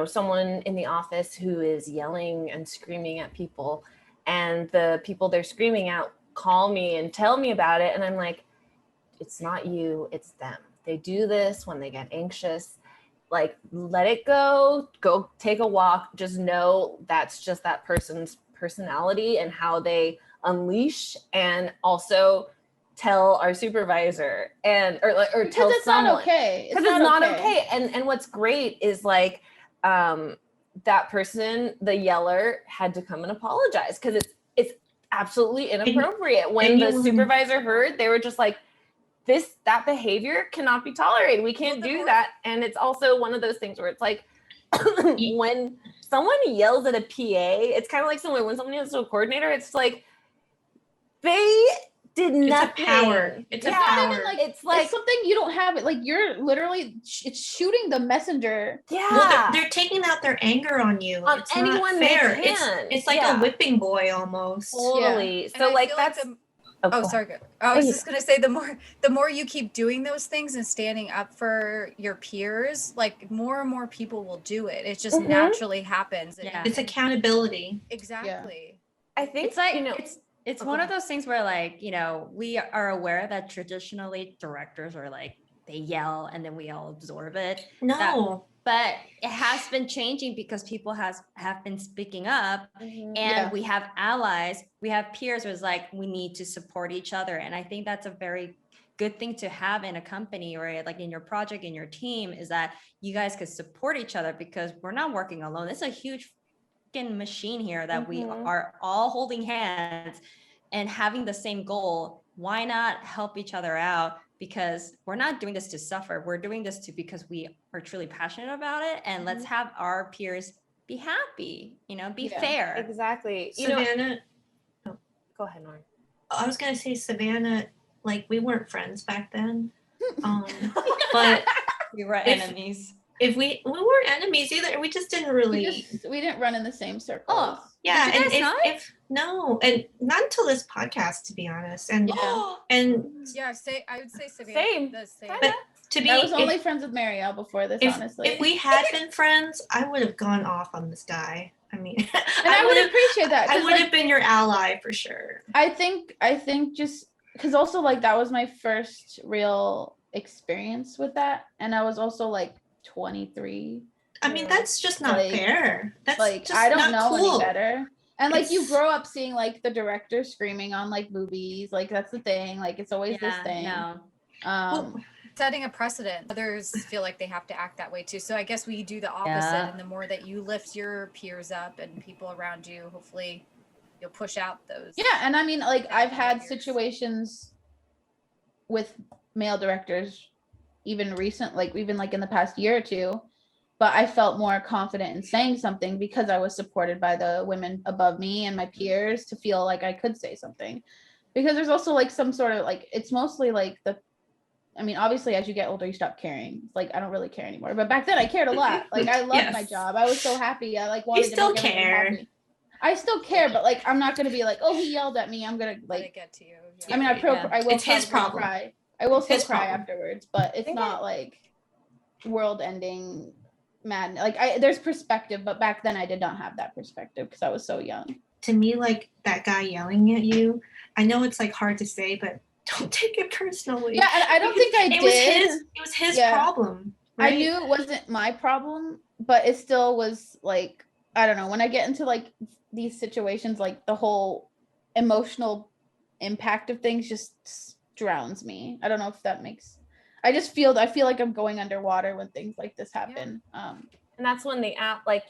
someone in the office who is yelling and screaming at people, and the people they're screaming at call me and tell me about it, and I'm like, it's not you, it's them. They do this when they get anxious. Like, let it go take a walk. Just know that's just that person's personality and how they unleash. And also tell our supervisor or tell someone. Not okay. Because it's not okay. And what's great is like that person, the yeller, had to come and apologize, because it's absolutely inappropriate. When the supervisor heard, they were just like, that behavior cannot be tolerated. We can't do that. And it's also one of those things where it's like, when someone yells at a PA, it's kind of like when someone yells to a coordinator, it's like, they did nothing. It's a power. It's a power. It's something you don't have. It like, you're literally it's shooting the messenger. Yeah. Well, they're taking out their anger on you. On it's anyone not fair. They can. It's like a whipping boy almost. Totally. Yeah. So like that's. Sorry. I was just gonna say, the more you keep doing those things and standing up for your peers, like, more and more people will do it. It just naturally happens. Yeah. It's accountability. Exactly. Yeah. I think it's like it's one of those things where, like, we are aware that traditionally directors are like, they yell and then we all absorb it. No. But it has been changing because people have been speaking up, and we have allies, we have peers who's like, we need to support each other. And I think that's a very good thing to have in a company, or like in your project, in your team, is that you guys could support each other, because we're not working alone. It's a huge fucking machine here that we are all holding hands and having the same goal. Why not help each other out because we're not doing this to suffer. We're doing this because we are truly passionate about it. And let's have our peers be happy, be fair. Exactly. Savanna, Go ahead, Norn. I was gonna say Savanna, like we weren't friends back then. But We were enemies. if we weren't enemies either, we just didn't really We didn't run in the same circles. Oh, yeah, Did you and guys not? if no, and not until this podcast, to be honest. And Yeah. and Yeah, I would say Savannah. Same. The same. but to be I was only friends with Mariel before this, honestly. if we had been friends, I would have gone off on this guy. I mean, and I would appreciate that. I 'cause, would like, have been your ally for sure. I think just because also like that was my first real experience with that, and I was also like 23. I mean, that's just not Like- fair. That's Like just I don't not know cool. any better. And like you It's- grow up seeing like the director screaming on like movies, like that's the thing. Like it's always this thing. No. Well, Setting a precedent. Others feel like they have to act that way too. So I guess we do the opposite. Yeah. And the more that you lift your peers up and people around you, hopefully you'll push out those. Yeah, and I mean like I've had behaviors. situations with male directors even in the past year or two, but I felt more confident in saying something because I was supported by the women above me and my peers to feel like I could say something. Because there's also like some sort of like it's mostly like obviously as you get older you stop caring. It's like I don't really care anymore. But back then I cared a lot. Like I loved my Yes. job. I was so happy. I like wanted still to make everyone care. happy. I still care, but like I'm not gonna be like, oh, he yelled at me. I'm gonna Let it like get to you. I mean, I will It's his probably problem. cry. I will It's still his cry problem. afterwards, but it's think not like world-ending madness. Like there's perspective, but back then I did not have that perspective because I was so young. to me, like that guy yelling at you, I know it's like hard to say, but don't take it personally. Yeah, and I don't think I it did. was his Yeah. problem. I Right? knew it wasn't my problem, but it still was like I don't know. When I get into like these situations, like the whole emotional impact of things just drowns me. I don't know if that makes. I feel like I'm going underwater when things like this happen. And that's when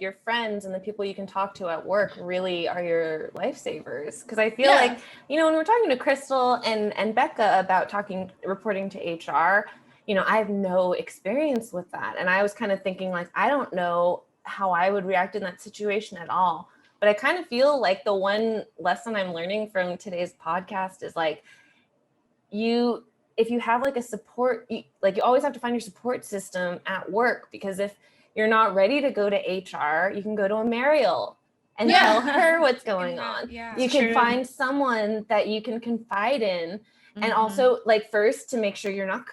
your friends and the people you can talk to at work really are your lifesavers. Because I feel like, when we're talking to Krystal and Becca about reporting to HR, I have no experience with that. And I was kind of thinking like, I don't know how I would react in that situation at all. But I kind of feel like the one lesson I'm learning from today's podcast is like, if you have like a support, you always have to find your support system at work, because if you're not ready to go to HR, you can go to a Mariel and tell her what's going on. Yeah. You can True. find someone that you can confide in. And also like first to make sure you're not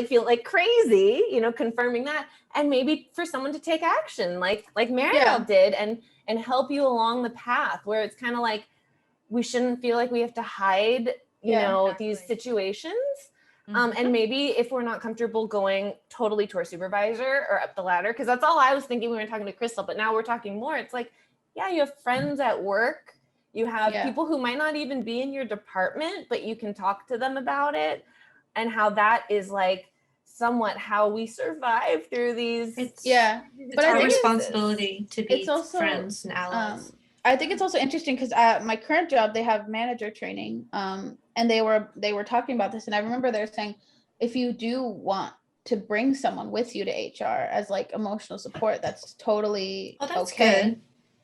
feel like crazy, confirming that, and maybe for someone to take action like Mariel did and help you along the path, where it's kind of like we shouldn't feel like we have to hide, these situations. And maybe if we're not comfortable going totally to our supervisor or up the ladder, because that's all I was thinking when we were talking to Krystal, but now we're talking more. It's like, yeah, you have friends at work. You have people who might not even be in your department, but you can talk to them about it, and how that is like somewhat how we survive through these. It's But I our think responsibility to be it's also, friends and allies. I think it's also interesting because my current job, they have manager training, and they were talking about this, and I remember they're saying if you do want to bring someone with you to HR as like emotional support, that's totally that's okay. good.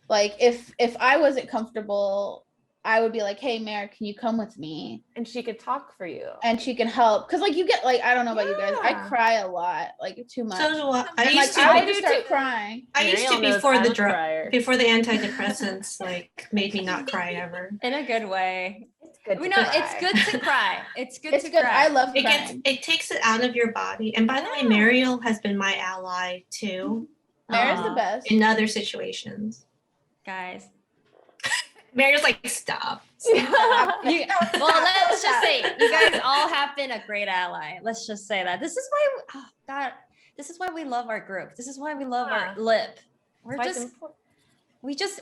Like if I wasn't comfortable, I would be like, hey, Mare, can you come with me? And she could talk for you. And she can help. Cause like you get like, I don't know about you guys. I Yeah. cry a lot, like too much. So do I. I And used like to. I do would start too. crying. I used to Mariel knows before I'm the a crier. before the antidepressants like made me not cry ever. In a good way. It's good. We to know cry. it's good to cry. It's good It's to good. cry. I love It crying. takes it out of your body. And by the way, Mariel has been my ally too. Mare's the Aw. best. In other situations. guys. Mariel's like, stop. Well, let's just say you guys all have been a great ally. Let's just say that. This is why, this is why we love our group. This is why we love our Lipp. We're Why it's just, important.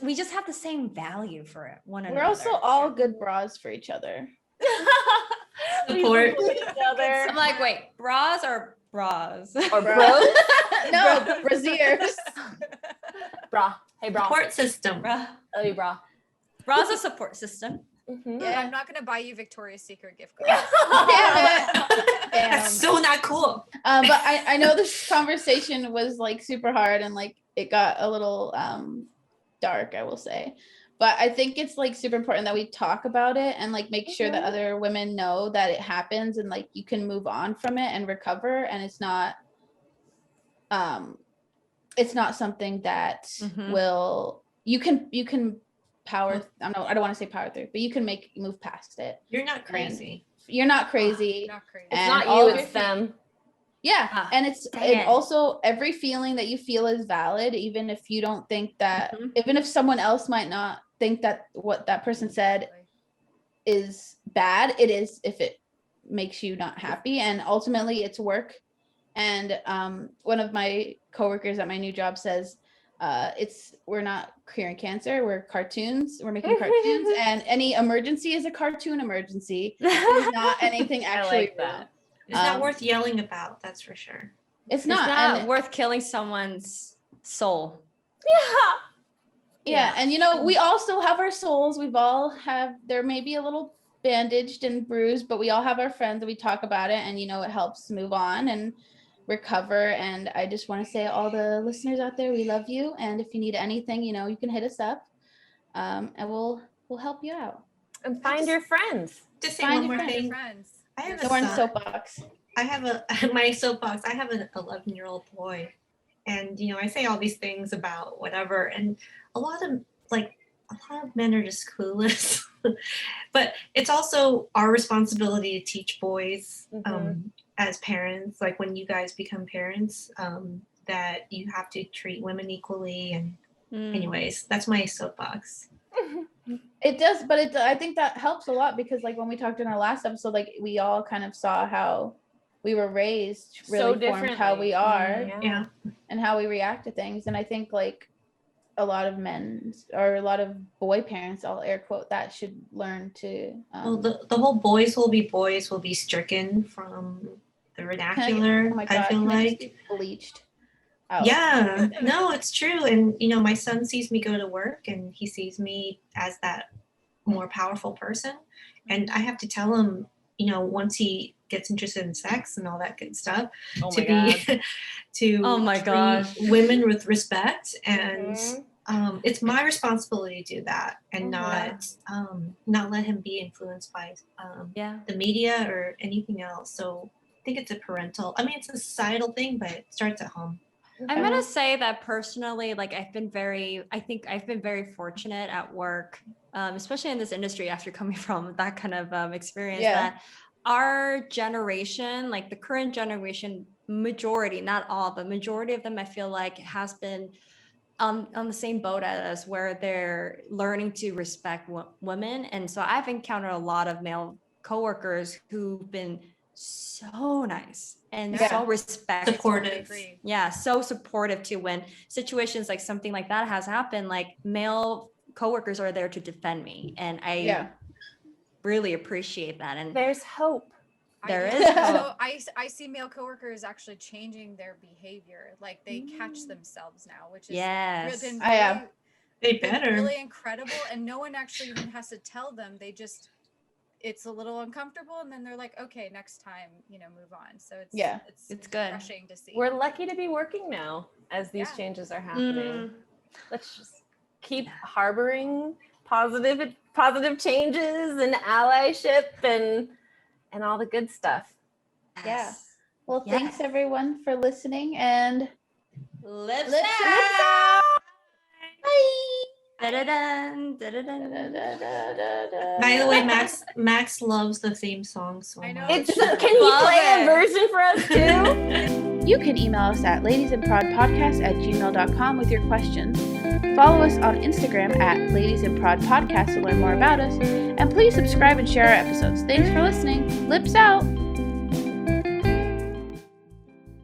we just have the same value for one another. We're also all good bras for each other. Support. each other. I'm like, wait, bras or bras? Or Bra. bros. No, braziers. Bra. Hey, bra. Support system. Bra. Love you, bra. Bra's a support system. Mhm. Yeah. I'm not gonna buy you Victoria's Secret gift cards. Damn it. That's so not cool. But I know this conversation was like super hard and like it got a little dark, I will say. But I think it's like super important that we talk about it and like make sure that other women know that it happens and like you can move on from it and recover, and it's not something that will you can power. I don't want to say power through, but you can move past it. You're not crazy. You're not crazy. Not crazy. It's And not all you, of it's your them. Yeah, and it's dang and it. also every feeling that you feel is valid, even if you don't think that, even if someone else might not think that what that person said is bad, it is if it makes you not happy, and ultimately it's work. And one of my coworkers at my new job says, we're not curing cancer, we're cartoons, we're making cartoons, and any emergency is a cartoon emergency. It's not anything actually like that. real. It's not worth yelling about, that's for sure. It's It's not, not and worth killing someone's soul. yeah, and you know, we all still have our souls. There may be a little bandaged and bruised, but we all have our friends and we talk about it, and you know, it helps move on and recover. And I just want to say, all the listeners out there, we love you, and if you need anything, you know, you can hit us up, and we'll help you out. And find your friends. Just say Find one your more thing. Friends. I have So we're in a son. soapbox. I have my soapbox. I have an 11-year-old boy, and you know, I say all these things about whatever, and a lot of men are just clueless. But it's also our responsibility to teach boys as parents, like when you guys become parents, that you have to treat women equally. And anyways, that's my soapbox. It does, but I think that helps a lot, because like when we talked in our last episode, like we all kind of saw how we were raised, really formed how we are Yeah. and how we react to things. And I think like a lot of men or a lot of boy parents, I'll air quote that, should learn to Well, the whole boys will be stricken from the vernacular. oh my God, I feel can I just like be bleached out? Yeah, no, it's true. And you know, my son sees me go to work and he sees me as that more powerful person, and I have to tell him, you know, once he gets interested in sex and all that good stuff, to treat women with respect. And it's my responsibility to do that, and not let him be influenced by the media or anything else. So I think it's it's a societal thing, but it starts at home. I'm gonna say that personally, like I've been very fortunate at work, especially in this industry, after coming from that kind of experience, that our generation, like the current generation, majority, not all, but majority of them, I feel like has been on the same boat as us, where they're learning to respect women. And so I've encountered a lot of male coworkers who've been so nice and so respectful, supportive. So supportive too. When situations like something like that has happened, like male coworkers are there to defend me, and I really appreciate that. And there's hope. There is hope. I see male coworkers actually changing their behavior, like they catch themselves now, which is they better really incredible, and no one actually even has to tell them. They just, it's a little uncomfortable, and then they're like, okay, next time, you know, move on. So it's good. Refreshing to see. We're lucky to be working now as these changes are happening. Let's just keep harboring positive changes and allyship and all the good stuff. Yeah. Well, thanks everyone for listening, and Lipp out. Bye. By the way, Max loves the theme song so much. I know. Can you play a version for us too? You can email us at ladiesinprodpodcast@gmail.com with your questions. Follow us on Instagram at ladiesinprodpodcast to learn more about us. And please subscribe and share our episodes. Thanks for listening. Lips out.